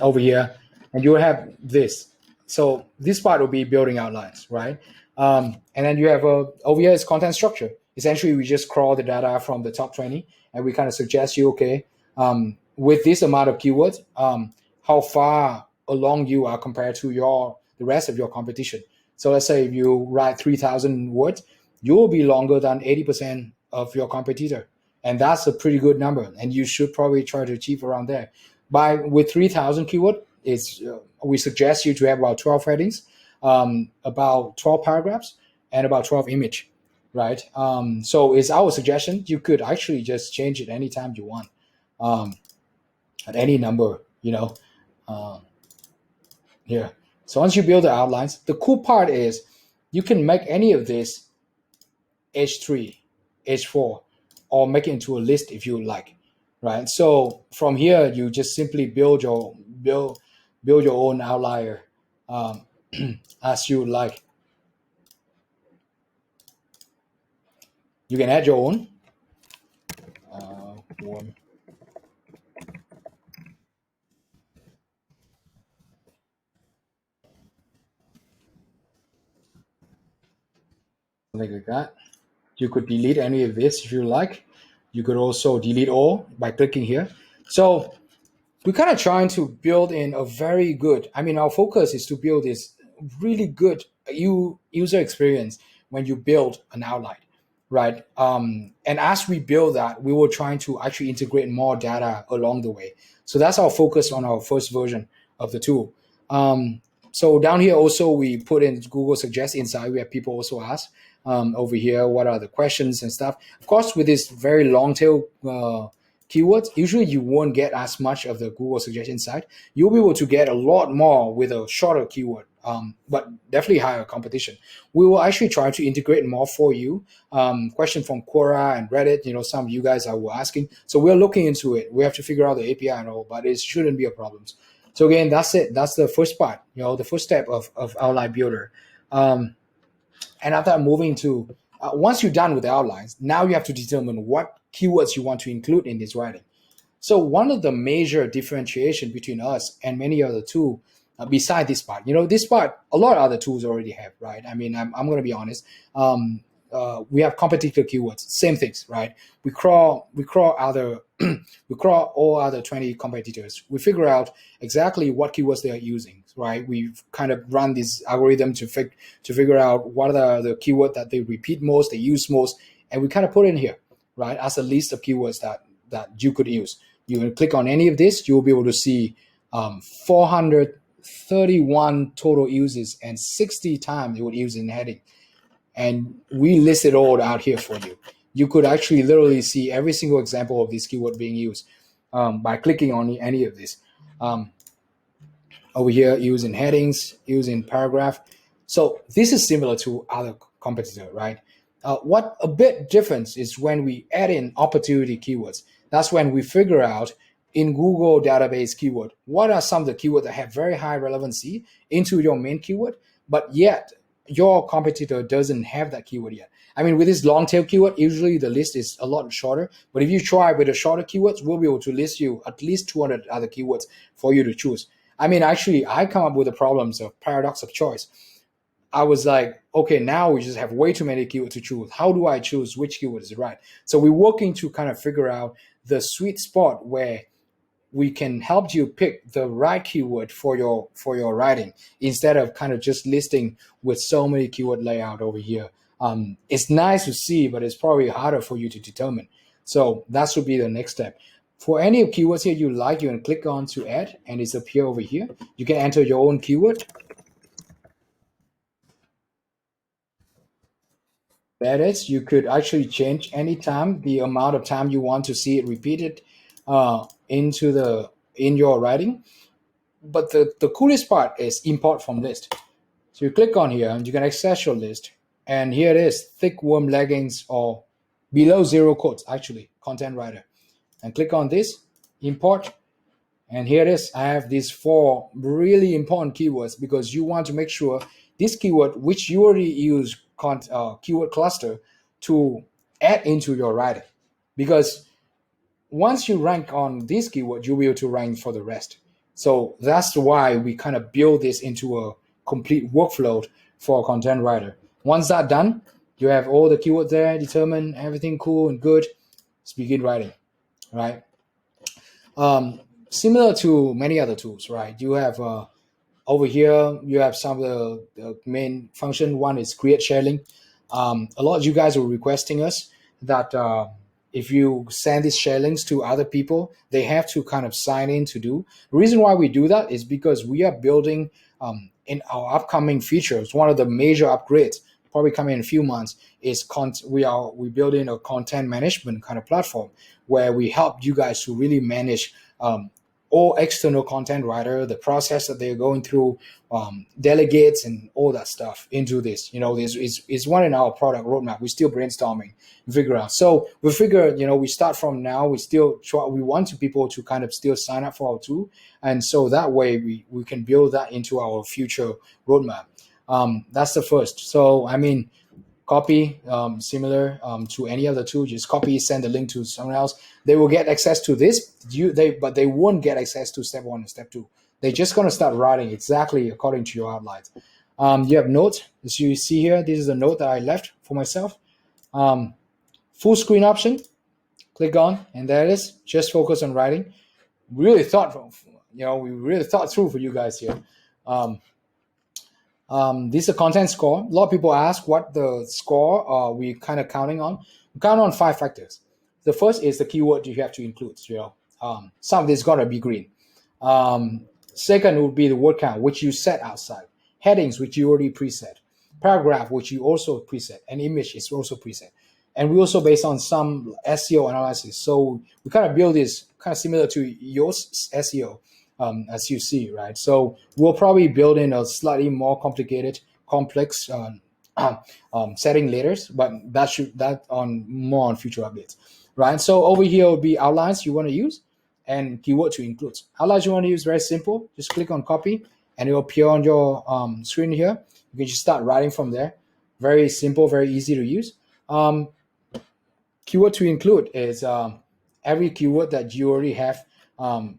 over here. And you will have this. So this part will be building outlines, right? And then you have over here is content structure. Essentially, we just crawl the data from the top 20 and we kind of suggest you, okay, with this amount of keywords, how far along you are compared to the rest of your competition. So let's say if you write 3,000 words, you will be longer than 80% of your competitor. And that's a pretty good number. And you should probably try to achieve around there. With 3,000 keyword, we suggest you to have about 12 headings, about 12 paragraphs, and about 12 image, right? So it's our suggestion. You could actually just change it anytime you want, at any number, here. So once you build the outlines, the cool part is you can make any of this H3, H4, or make it into a list if you like, right? So from here, you just simply build your own outlier as you like. You can add your own. Something like that. You could delete any of this if you like. You could also delete all by clicking here. So we're kind of trying to build in a very good, our focus is to build this really good user experience when you build an outline, right? And as we build that, we were trying to actually integrate more data along the way. So that's our focus on our first version of the tool. So down here also, we put in Google Suggest inside where people also ask over here, what are the questions and stuff. Of course, with this very long tail keywords, usually you won't get as much of the Google Suggest inside. You'll be able to get a lot more with a shorter keyword but definitely higher competition. We will actually try to integrate more for you. Question from Quora and Reddit, some of you guys were asking. So we're looking into it. We have to figure out the API and all, but it shouldn't be a problem. So again, that's it. That's the first part, the first step of Outline Builder. And after moving to, once you're done with the outlines, now you have to determine what keywords you want to include in this writing. So one of the major differentiation between us and many other tools, beside this part, this part, a lot of other tools already have, right? I mean, I'm going to be honest. We have competitor keywords, same things, right? We crawl other, we crawl all other 20 competitors. We figure out exactly what keywords they are using, right? We've kind of run this algorithm to figure out what are the keywords that they repeat most, they use most, and we kind of put in here, right, as a list of keywords that you could use. You can click on any of this, you will be able to see 431 total uses and 60 times it would use in heading. And we list it all out here for you. You could actually literally see every single example of this keyword being used by clicking on any of this. Over here, using headings, using paragraph. So this is similar to other competitor, right? What a bit difference is when we add in opportunity keywords. That's when we figure out in Google database keyword, what are some of the keywords that have very high relevancy into your main keyword, but yet your competitor doesn't have that keyword yet. I mean, with this long tail keyword, usually the list is a lot shorter, but if you try with the shorter keywords, we'll be able to list you at least 200 other keywords for you to choose. I mean, actually, I come up with the problems of paradox of choice. I was like, okay, now we just have way too many keywords to choose. How do I choose which keyword is right? So we're working to kind of figure out the sweet spot where we can help you pick the right keyword for your writing instead of kind of just listing with so many keyword layout over here. It's nice to see, but it's probably harder for you to determine. So that should be the next step. For any keywords here you like, you can click on to add, and it's appear over here. You can enter your own keyword. That is, you could actually change anytime the amount of time you want to see it repeated in your writing. But the coolest part is import from list. So you click on here and you can access your list. And here it is, thick worm leggings or below zero quotes, actually, content writer. And click on this, import. And here it is. I have these 4 really important keywords because you want to make sure this keyword, which you already use keyword cluster, to add into your writing. Because once you rank on this keyword, you'll be able to rank for the rest. So that's why we kind of build this into a complete workflow for a content writer. Once that's done, you have all the keywords there, determine everything cool and good. Let's begin writing, right? Similar to many other tools, right? You have over here, you have some of the main function. One is create share link. A lot of you guys were requesting us that if you send these share links to other people, they have to kind of sign in to do. The reason why we do that is because we are building in our upcoming features. One of the major upgrades, probably coming in a few months, is we're building a content management kind of platform where we help you guys to really manage all external content writer, the process that they're going through, delegates and all that stuff into this. This is one in our product roadmap. We're still brainstorming and figure out. So we figure, we start from now. We want people to kind of still sign up for our tool. And so that way we can build that into our future roadmap. That's the first. So, I mean, copy, similar to any other tool, just copy, send the link to someone else. They will get access to this, but they won't get access to step 1 and step 2. They're just going to start writing exactly according to your outlines. You have notes, as you see here. This is the note that I left for myself. Full screen option, click on, and there it is. Just focus on writing. We really thought through for you guys here. This is a content score. A lot of people ask what the score are we kind of counting on. We count on 5 factors. The first is the keyword you have to include. Some of this got to be green. Second would be the word count, which you set outside. Headings, which you already preset. Paragraph, which you also preset. And image is also preset. And we also based on some SEO analysis. So we kind of build this kind of similar to yours SEO. as you see, right? So we'll probably build in a slightly more complicated, complex setting later, but that on more on future updates, right? So over here will be outlines you want to use and keyword to include. Outlines you want to use, very simple. Just click on copy and it will appear on your screen here. You can just start writing from there. Very simple, very easy to use. Keyword to include is every keyword that you already have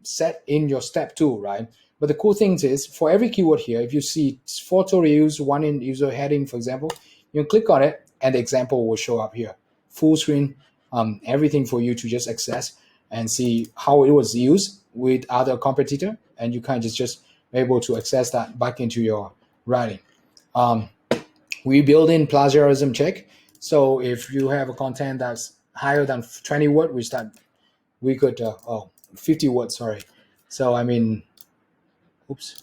set in your step 2, right? But the cool thing is for every keyword here, if you see photo reviews, one in user heading, for example, you can click on it and the example will show up here. Full screen, everything for you to just access and see how it was used with other competitor. And you kind of just able to access that back into your writing. We build in plagiarism check. So if you have a content that's higher than 20 word, we could 50 words, sorry. So I mean, oops.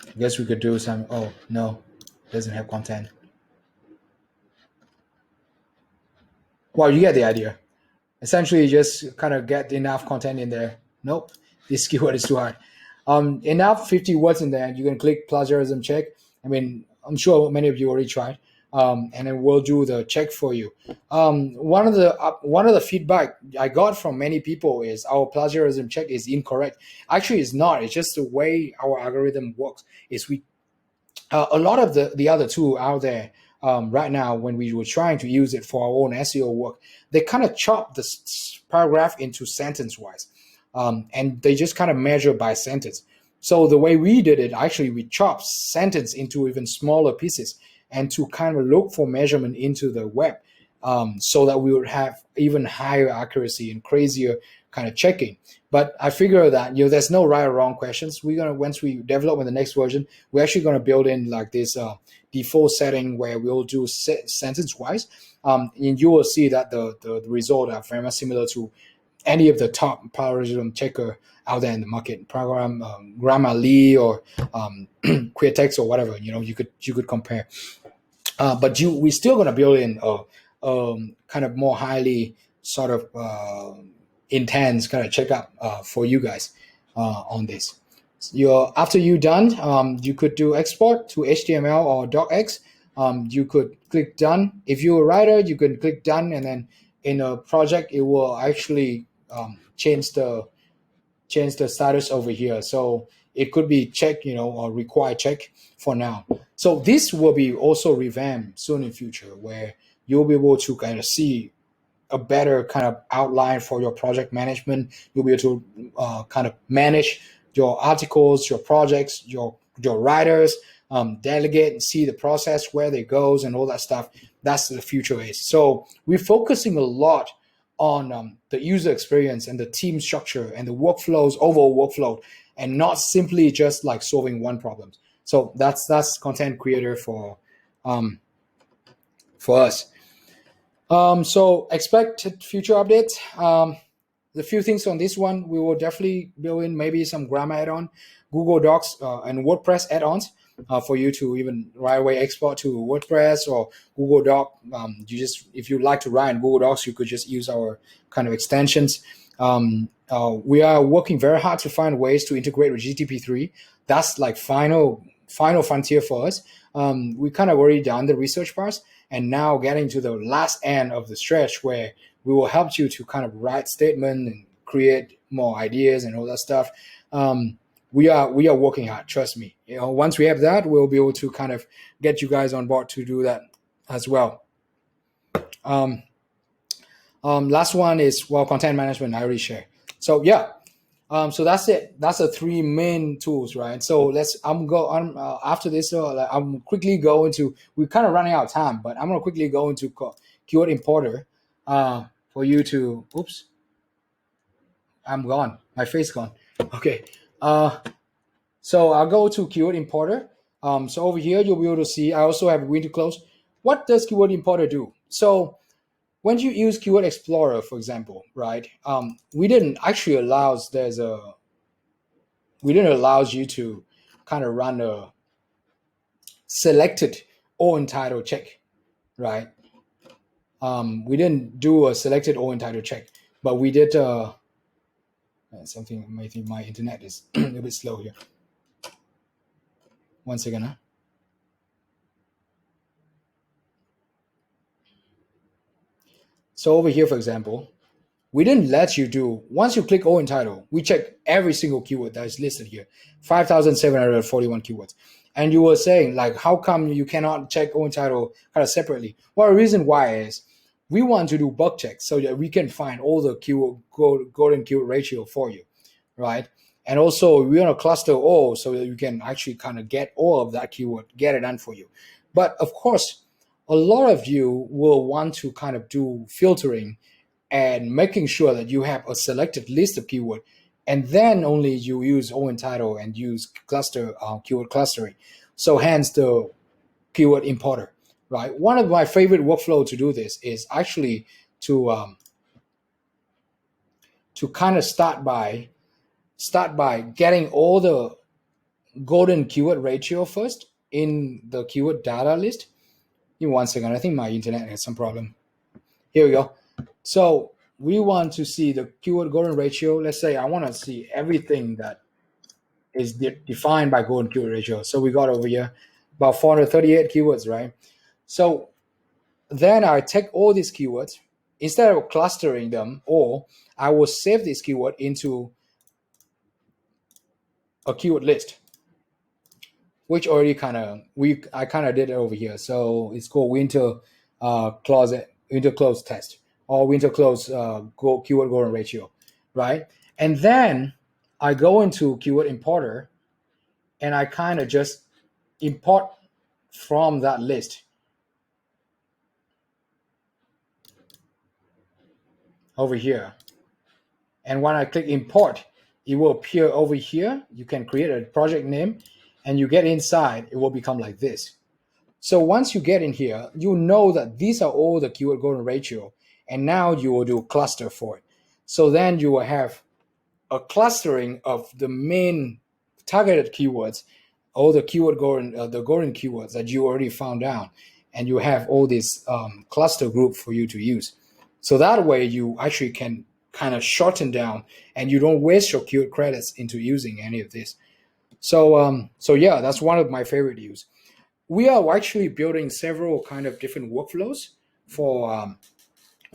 I guess we could do some, oh no, doesn't have content. Well, you get the idea. Essentially just kind of get enough content in there. Nope, this keyword is too hard. Enough 50 words in there, you can click plagiarism check. I mean, I'm sure many of you already tried, and then we'll do the check for you. One of the feedback I got from many people is our plagiarism check is incorrect. Actually, it's not. It's just the way our algorithm works. Is we a lot of the other tool out there right now, when we were trying to use it for our own SEO work, they kind of chop the paragraph into sentence wise, and they just kind of measure by sentence. So the way we did it, actually, we chopped sentence into even smaller pieces and to kind of look for measurement into the web, so that we would have even higher accuracy and crazier kind of checking. But I figure that there's no right or wrong questions. We're gonna once we develop in the next version, we're actually gonna build in like this default setting where we'll do sentence wise, and you will see that the result are very much similar to any of the top plagiarism checker out there in the market, program Grammarly or Queertext or whatever. You could compare. But we're still going to build in a kind of more highly sort of intense kind of checkup for you guys on this. After you're done, you could do export to HTML or docx. You could click done. If you're a writer, you can click done, and then in a project, it will actually change the status over here. So it could be check, or require check for now. So this will be also revamped soon in future, where you'll be able to kind of see a better kind of outline for your project management. You'll be able to kind of manage your articles, your projects, your writers, delegate and see the process, where they goes and all that stuff. That's the future is. So we're focusing a lot on the user experience and the team structure and the workflows, overall workflow, and not simply just like solving one problem. So that's content creator for us. So expect future updates. The few things on this one, we will definitely build in maybe some grammar add-on, Google Docs and WordPress add-ons for you to even right away export to WordPress or Google Doc. If you like to write in Google Docs, you could just use our kind of extensions. We are working very hard to find ways to integrate with GTP3. That's like final frontier for us. We kind of already done the research parts, and now getting to the last end of the stretch where we will help you to kind of write statement and create more ideas and all that stuff. We are working hard, trust me. Once we have that, we'll be able to kind of get you guys on board to do that as well. Last one is content management. I already shared. So yeah, so that's it. That's the three main tools, right? So after this. I'm quickly going to. We're kind of running out of time, but I'm gonna quickly go into keyword importer for you to. Oops, I'm gone. My face gone. Okay. So I'll go to keyword importer. So over here you'll be able to see. I also have window close. What does keyword importer do? So when you use Keyword Explorer, for example, right? We didn't allow you to kind of run a selected or entitled check, right? We didn't do a selected or entitled check, but we did something. I think my internet is a bit slow here. One second, huh? So over here, for example, we didn't let you do, once you click O in title, we check every single keyword that is listed here, 5,741 keywords. And you were saying, like, how come you cannot check O in title kind of separately? Well, the reason why is we want to do bug checks so that we can find all the keyword golden keyword ratio for you, right? And also we want to cluster all so that you can actually kind of get all of that keyword, get it done for you. But of course, a lot of you will want to kind of do filtering and making sure that you have a selected list of keyword, and then only you use O title and use cluster keyword clustering. So hence the keyword importer, right? One of my favorite workflow to do this is actually to kind of start by getting all the golden keyword ratio first in the keyword data list. Give me 1 second. I think my internet has some problem. Here we go. So we want to see the keyword golden ratio. Let's say I want to see everything that is defined by golden keyword ratio. So we got over here about 438 keywords, right? So then I take all these keywords, instead of clustering them, or I will save this keyword into a keyword list, which already I kind of did it over here. So it's called winter close test, or winter close keyword golden ratio, right? And then I go into keyword importer and I kind of just import from that list over here. And when I click import, it will appear over here. You can create a project name and you get inside, it will become like this. So once you get in here, you know that these are all the keyword golden ratio, and now you will do cluster for it. So then you will have a clustering of the main targeted keywords, all the keyword golden, the golden keywords that you already found out, and you have all this cluster group for you to use. So that way you actually can kind of shorten down, and you don't waste your keyword credits into using any of this. So yeah, that's one of my favorite use. We are actually building several kind of different workflows for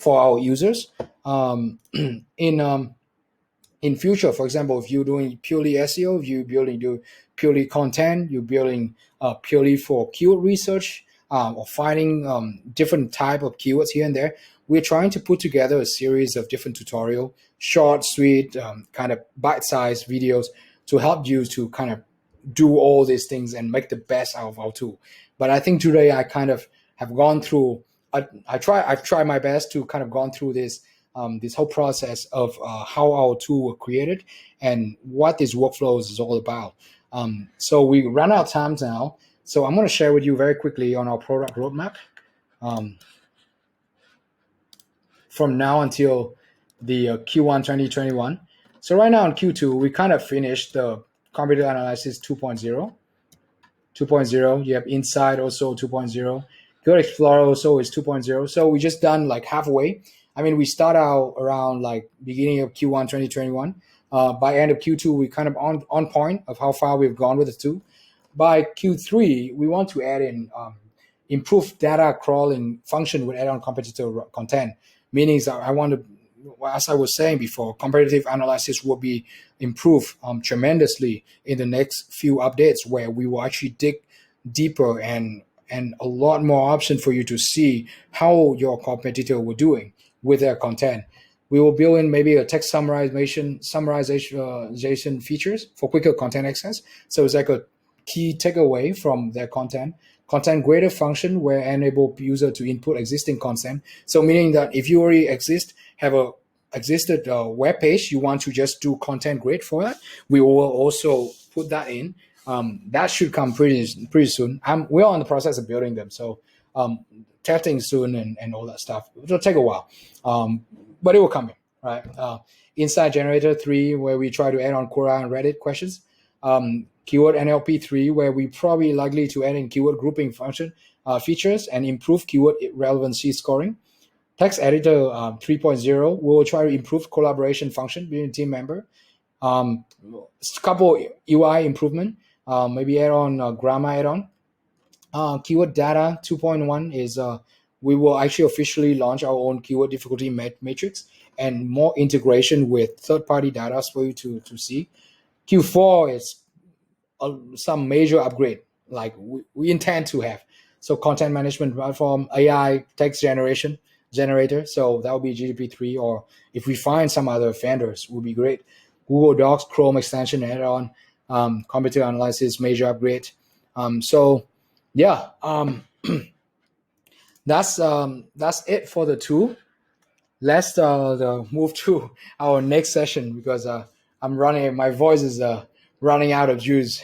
our users. In future, for example, if you're doing purely SEO, if you're building purely content, you're building purely for keyword research, or finding different type of keywords here and there, we're trying to put together a series of different tutorial, short, sweet, kind of bite-sized videos to help you to kind of do all these things and make the best out of our tool. But I think today I kind of have gone through. I've tried my best to kind of gone through this whole process of how our tool was created and what these workflows is all about. So we ran out of time now. So I'm going to share with you very quickly on our product roadmap from now until the Q1 2021. So right now in Q2, we kind of finished the computer analysis 2.0. 2.0, you have Insight also 2.0. Good Explorer also is 2.0. So we just done like halfway. I mean, we start out around like beginning of Q1 2021. By end of Q2, we kind of on point of how far we've gone with the tool. By Q3, we want to add in improved data crawling function with add-on competitor content. Meaning that I want to, as I was saying before, competitive analysis will be improved tremendously in the next few updates, where we will actually dig deeper and a lot more option for you to see how your competitor were doing with their content. We will build in maybe a text summarization features for quicker content access. So it's like a key takeaway from their content. Content greater function where enable user to input existing content. So meaning that if you already have a existed web page, you want to just do content grid for that, we will also put that in. That should come pretty soon. We're on the process of building them, so testing soon and all that stuff. It'll take a while, but it will come in, right? Insight Generator 3, where we try to add on Quora and Reddit questions. keyword NLP3, where we probably likely to add in keyword grouping function features and improve keyword relevancy scoring. Text editor 3.0, we will try to improve collaboration function between team member. Couple UI improvement, maybe add on grammar add-on. Keyword data 2.1 is we will actually officially launch our own keyword difficulty matrix and more integration with third-party data for you to see. Q4 is some major upgrade like we intend to have. So content management platform, AI text generator. So that will be GDP3, or if we find some other vendors, would be great. Google Docs, Chrome extension add-on, computer analysis major upgrade. So yeah, that's it for the tool. Let's move to our next session because I'm running. My voice is running out of juice.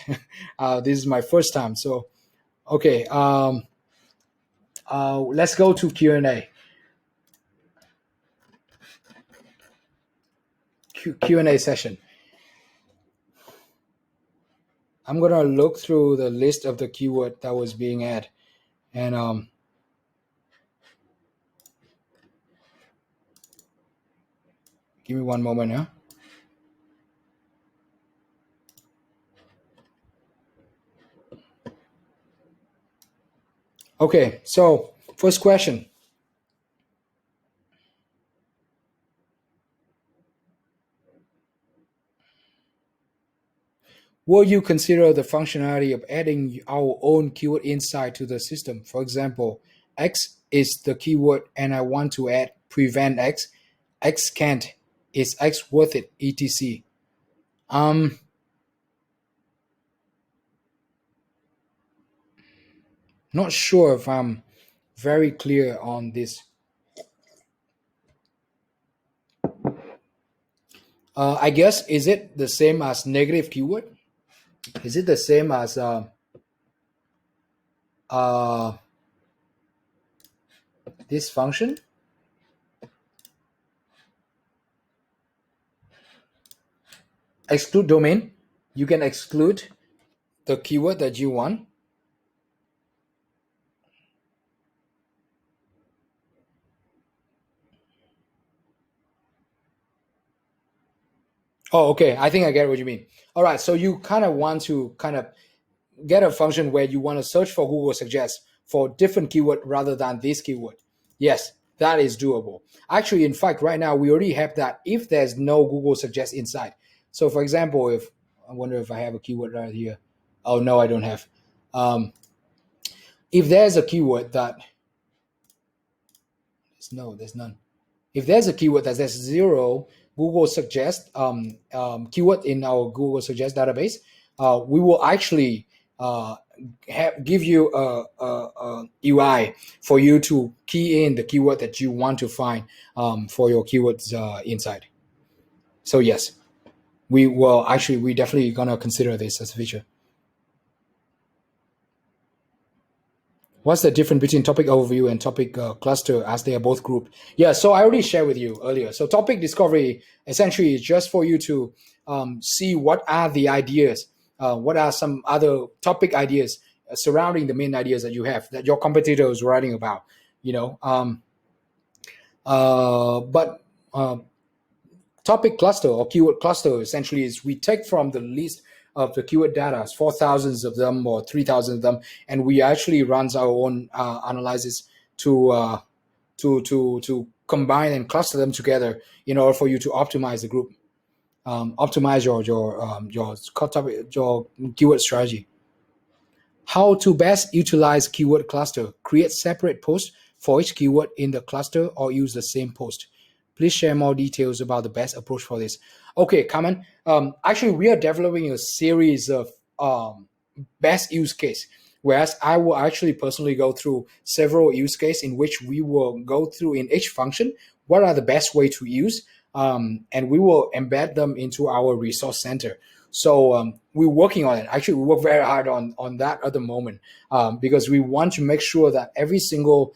This is my first time, so okay. Let's go to Q&A. Q&A session. I'm gonna look through the list of the keyword that was being added, and give me one moment, huh? Okay, so first question. Will you consider the functionality of adding our own keyword insight to the system? For example, X is the keyword and I want to add prevent X. X can't. Is X worth it? etc. Not sure if I'm very clear on this. I guess, is it the same as negative keyword? Is it the same as this function? Exclude domain. You can exclude the keyword that you want. Oh, okay. I think I get what you mean. All right. So you kind of want to kind of get a function where you want to search for Google Suggest for different keyword rather than this keyword. Yes, that is doable. Actually, in fact, right now we already have that if there's no Google Suggest inside. So for example, if I wonder if I have a keyword right here. Oh, no, I don't have. If there's a keyword that there's none. If there's a keyword that there's zero Google Suggest keyword in our Google Suggest database, we will actually give you a UI for you to key in the keyword that you want to find for your keywords inside. So yes, we definitely gonna consider this as a feature. What's the difference between topic overview and topic cluster as they are both grouped? Yeah, so I already shared with you earlier. So topic discovery essentially is just for you to see what are the ideas, what are some other topic ideas surrounding the main ideas that you have, that your competitor is writing about, but topic cluster or keyword cluster essentially is we take from the list of the keyword data, 4,000 of them or 3,000 of them, and we actually runs our own analysis to combine and cluster them together in order for you to optimize the group, optimize your keyword strategy. How to best utilize keyword cluster? Create separate posts for each keyword in the cluster or use the same post. Please share more details about the best approach for this. Okay, Carmen. Actually, we are developing a series of best use case, whereas I will actually personally go through several use case in which we will go through in each function what are the best way to use, and we will embed them into our resource center. So we're working on it. Actually, we work very hard on that at the moment because we want to make sure that every single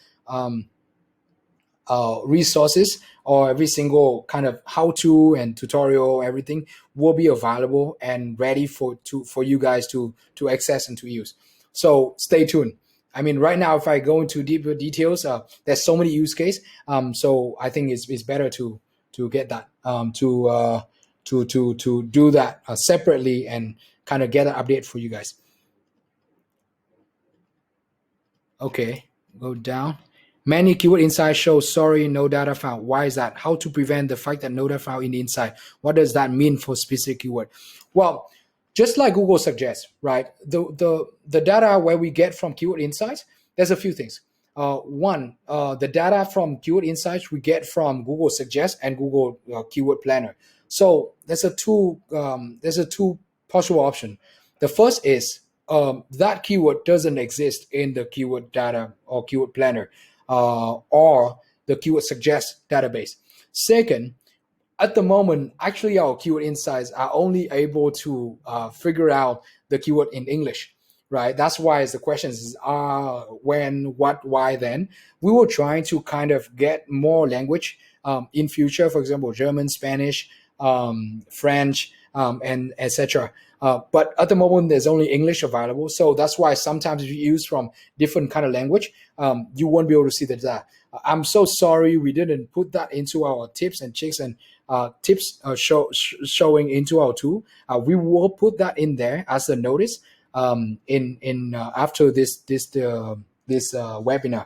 resources or every single kind of how-to and tutorial, everything will be available and ready for you guys to access and to use. So stay tuned. I mean, right now, if I go into deeper details, there's so many use case. So I think it's better to get that to do that separately and kind of get an update for you guys. Okay, go down. Many keyword insights show sorry, no data found. Why is that? How to prevent the fact that no data found in the insight? What does that mean for specific keyword? Well, just like Google suggests, right? The data where we get from keyword insights, there's a few things. One, the data from keyword insights we get from Google Suggest and Google Keyword Planner. So there's a two possible option. The first is that keyword doesn't exist in the keyword data or keyword planner or the keyword suggest database. Second, at the moment, actually, our keyword insights are only able to figure out the keyword in English, right? That's why the questions is when, what, why, then. We were trying to kind of get more language in future, for example, German, Spanish, French, and etc. But at the moment, there's only English available. So that's why sometimes if you use from different kind of language, you won't be able to see the data. I'm so sorry we didn't put that into our tips and tricks and tips showing into our tool. We will put that in there as a notice in after this webinar.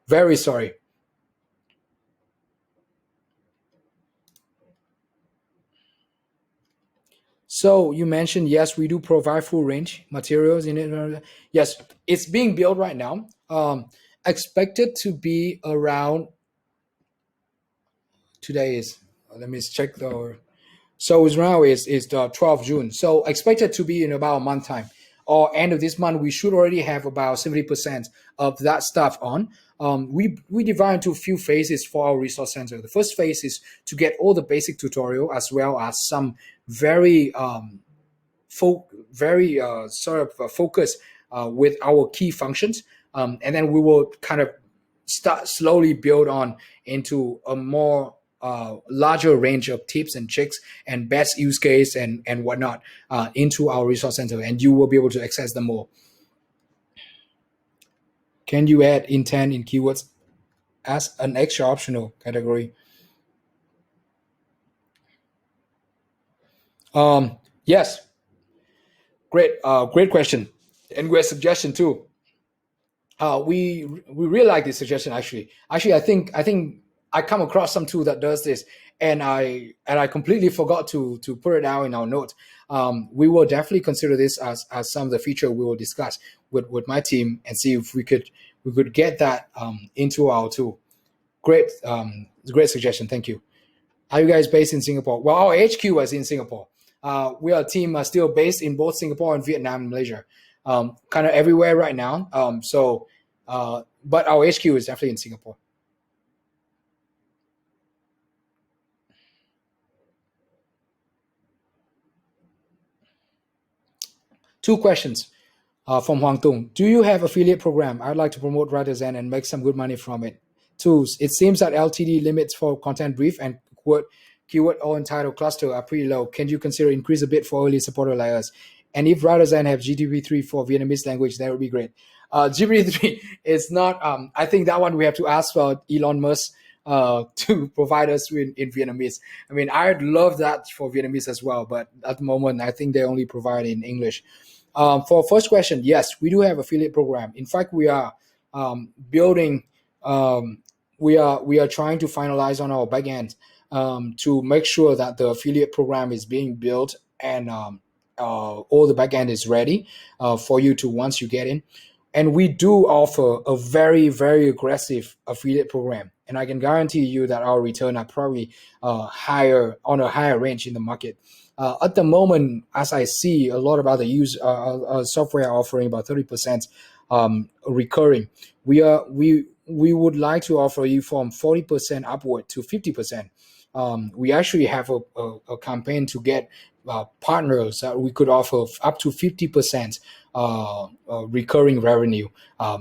Very sorry. So you mentioned, yes, we do provide full range materials in it. Yes, it's being built right now. Expected to be around, today is, let me check the, so it's now is the 12th June. So expected to be in about a month time or end of this month, we should already have about 70% of that stuff on. We divide into a few phases for our resource center. The first phase is to get all the basic tutorial as well as some very sort of focus with our key functions, and then we will kind of start slowly build on into a more larger range of tips and tricks and best use case and whatnot into our resource center, and you will be able to access them more. Can you add intent in keywords as an extra optional category? Yes, great question and great suggestion too. We really like this suggestion actually. Actually, I think I come across some tool that does this, and I completely forgot to put it down in our note. We will definitely consider this as some of the feature we will discuss with my team and see if we could get that into our tool. Great suggestion. Thank you. Are you guys based in Singapore? Well, our HQ is in Singapore. We are a team still based in both Singapore and Vietnam and Malaysia, kind of everywhere right now. But our HQ is definitely in Singapore. Two questions from Huang Tung. Do you have affiliate program? I'd like to promote WriterZen and make some good money from it. Tools. It seems that LTD limits for content brief and keyword or entitled cluster are pretty low. Can you consider increase a bit for early supporter like us? And if WriterZen have GTP3 for Vietnamese language, that would be great. GTP3 is not. I think that one we have to ask for Elon Musk to provide us in Vietnamese. I mean, I'd love that for Vietnamese as well, but at the moment, I think they only provide in English. For first question, yes, we do have affiliate program. In fact, we are building. We are trying to finalize on our back end to make sure that the affiliate program is being built and all the back end is ready for you to once you get in. And we do offer a very, very aggressive affiliate program. And I can guarantee you that our return are probably higher on a higher range in the market. At the moment, as I see, a lot of other software offering about 30% recurring. We would like to offer you from 40% upward to 50%. We actually have a campaign to get partners that we could offer up to 50% recurring revenue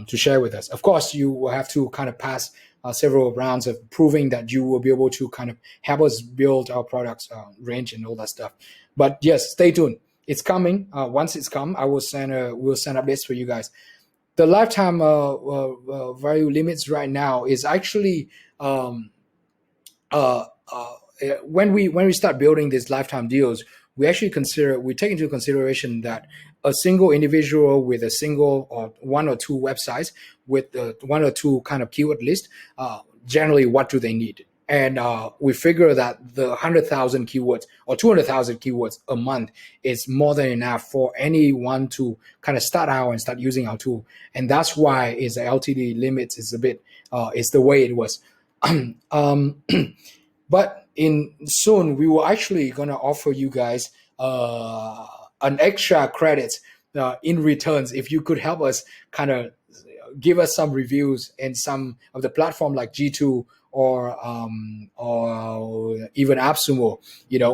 to share with us. Of course, you will have to kind of pass several rounds of proving that you will be able to kind of help us build our products range and all that stuff. But yes, stay tuned. It's coming. Once it's come, I will we'll send updates for you guys. The lifetime value limits right now is actually um, uh, uh, when we start building these lifetime deals, we take into consideration that a single individual with a single or one or two websites with one or two kind of keyword list, generally what do they need? And we figure that the 100,000 keywords or 200,000 keywords a month is more than enough for anyone to kind of start out and start using our tool. And that's why is the LTD limits is a bit is the way it was. um, but in soon we will actually gonna offer you guys an extra credit in returns if you could help us kind of give us some reviews in some of the platform like G2 or even AppSumo.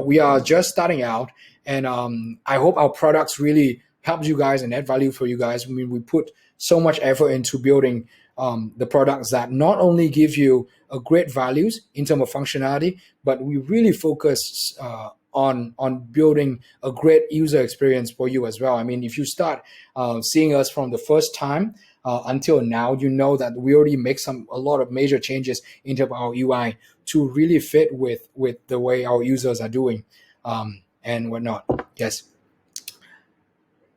We are just starting out, and I hope our products really help you guys and add value for you guys. I mean, we put so much effort into building the products that not only give you a great values in terms of functionality, but we really focus on building a great user experience for you as well. I mean, if you start seeing us from the first time until now, you know that we already make a lot of major changes into our UI to really fit with the way our users are doing and whatnot. Yes.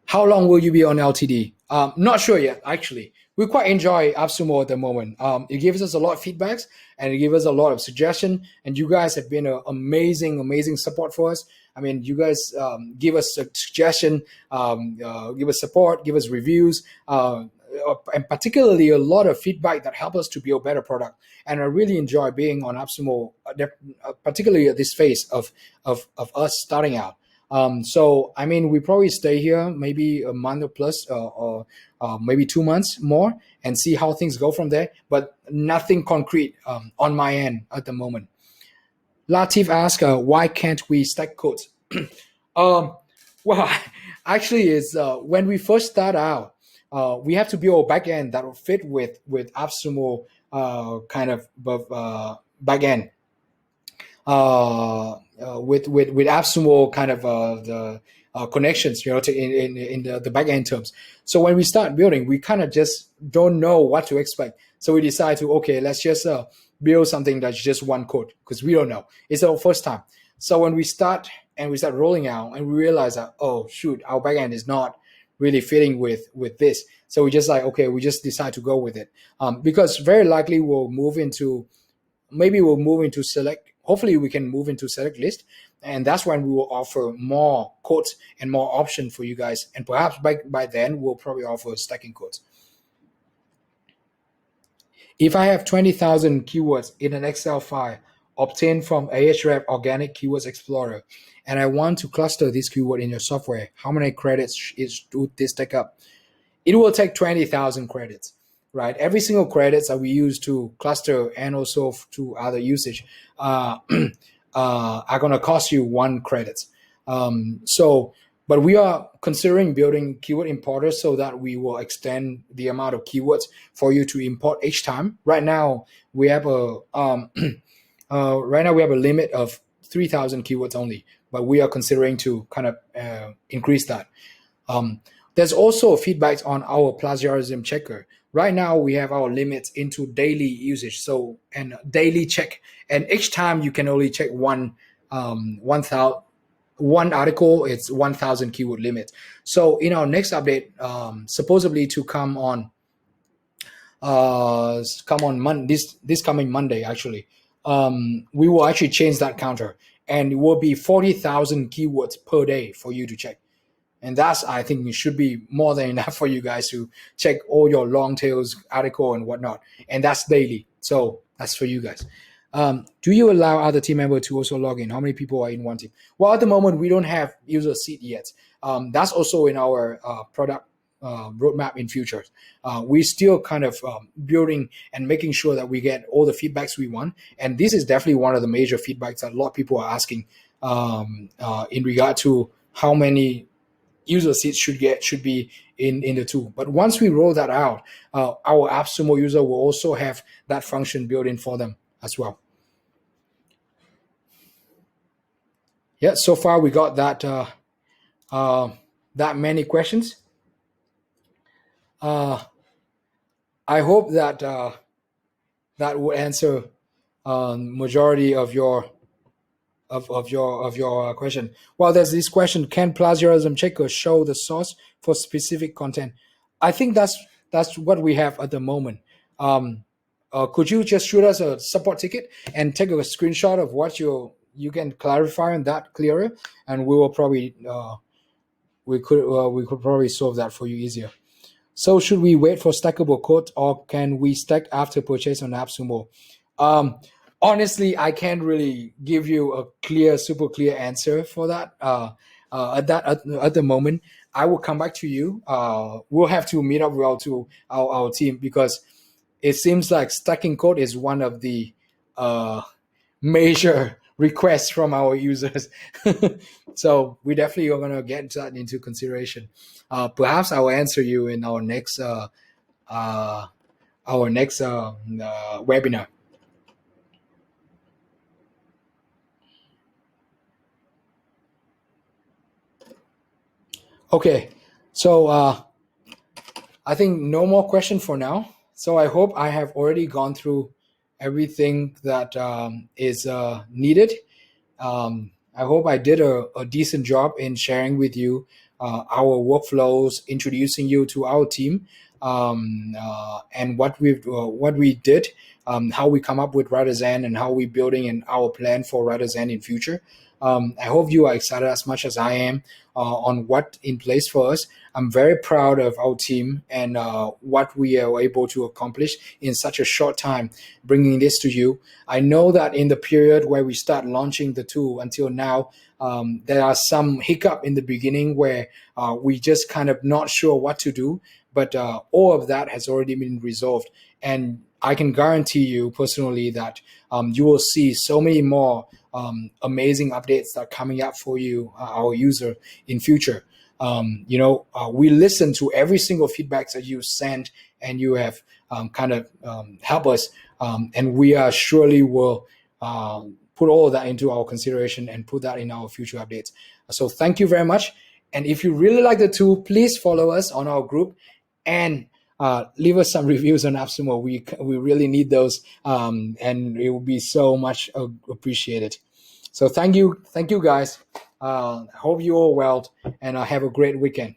How long will you be on LTD? Not sure yet, actually. We quite enjoy AppSumo at the moment. It gives us a lot of feedbacks and it gives us a lot of suggestion. And you guys have been an amazing support for us. I mean, you guys give us a suggestion, give us support, give us reviews, and particularly a lot of feedback that help us to build better product. And I really enjoy being on AppSumo, particularly at this phase of us starting out. So, I mean, we probably stay here maybe a month or plus, or maybe 2 months more and see how things go from there, but nothing concrete on my end at the moment. Latif asks, why can't we stack codes? Well, actually, is when we first start out, we have to build a backend that will fit with AppSumo kind of backend. With AppSumo kind of the connections, in the backend terms. So when we start building, we kind of just don't know what to expect. So we decide to, okay, let's just build something that's just one code because we don't know. It's our first time. So when we start rolling out and we realize that, oh shoot, our backend is not really fitting with this. So we just we just decide to go with it because very likely we'll move into select. Hopefully we can move into select list, and that's when we will offer more codes and more option for you guys. And perhaps by then we'll probably offer stacking codes. If I have 20,000 keywords in an Excel file obtained from Ahrefs Organic Keywords Explorer, and I want to cluster this keyword in your software, how many credits would this take up? It will take 20,000 credits. Right, every single credits that we use to cluster and also to other usage are going to cost you 1 credit. But we are considering building keyword importers so that we will extend the amount of keywords for you to import each time. Right now we have a limit of 3,000 keywords only, but we are considering to kind of increase that. There's also feedback on our plagiarism checker. Right now, we have our limits into daily usage, and daily check. And each time you can only check one article. It's 1,000 keyword limit. So in our next update, supposedly to come on this coming Monday, actually, we will actually change that counter, and it will be 40,000 keywords per day for you to check. And that's, I think, it should be more than enough for you guys to check all your long tails article and whatnot. And that's daily. So that's for you guys. Do you allow other team members to also log in? How many people are in one team? Well, at the moment, we don't have user seat yet. That's also in our product roadmap in future. We still kind of building and making sure that we get all the feedbacks we want. And this is definitely one of the major feedbacks that a lot of people are asking in regard to how many user seats should be in the tool. But once we roll that out, our AppSumo user will also have that function built in for them as well. Yeah, so far we got that many questions. I hope that that will answer majority of your question. Well, there's this question: can plagiarism checker show the source for specific content? I think that's what we have at the moment. Could you just shoot us a support ticket and take a screenshot of what you can clarify on that clearer, and we will probably we could probably solve that for you easier. So should we wait for stackable code, or can we stack after purchase on AppSumo? Honestly, I can't really give you a super clear answer for that. At the moment, I will come back to you. We'll have to meet up well to our team, because it seems like stacking code is one of the major requests from our users. So we definitely are going to get that into consideration. Perhaps I will answer you in our next webinar. Okay, so I think no more question for now. So I hope I have already gone through everything that is needed. I hope I did a decent job in sharing with you our workflows, introducing you to our team, and what we did, how we come up with WriterZen, and how we're building in our plan for WriterZen in future. I hope you are excited as much as I am on what in place for us. I'm very proud of our team and what we are able to accomplish in such a short time, bringing this to you. I know that in the period where we start launching the tool until now, there are some hiccup in the beginning where we just kind of not sure what to do, but all of that has already been resolved. And I can guarantee you personally that you will see so many more amazing updates that are coming up for you, our user, in future. We listen to every single feedback that you send, and you have kind of help us, and we are surely will put all of that into our consideration and put that in our future updates. So thank you very much. And if you really like the tool, please follow us on our group and leave us some reviews on AppSumo. We really need those, and it will be so much appreciated. So thank you guys. Hope you all well, and have a great weekend.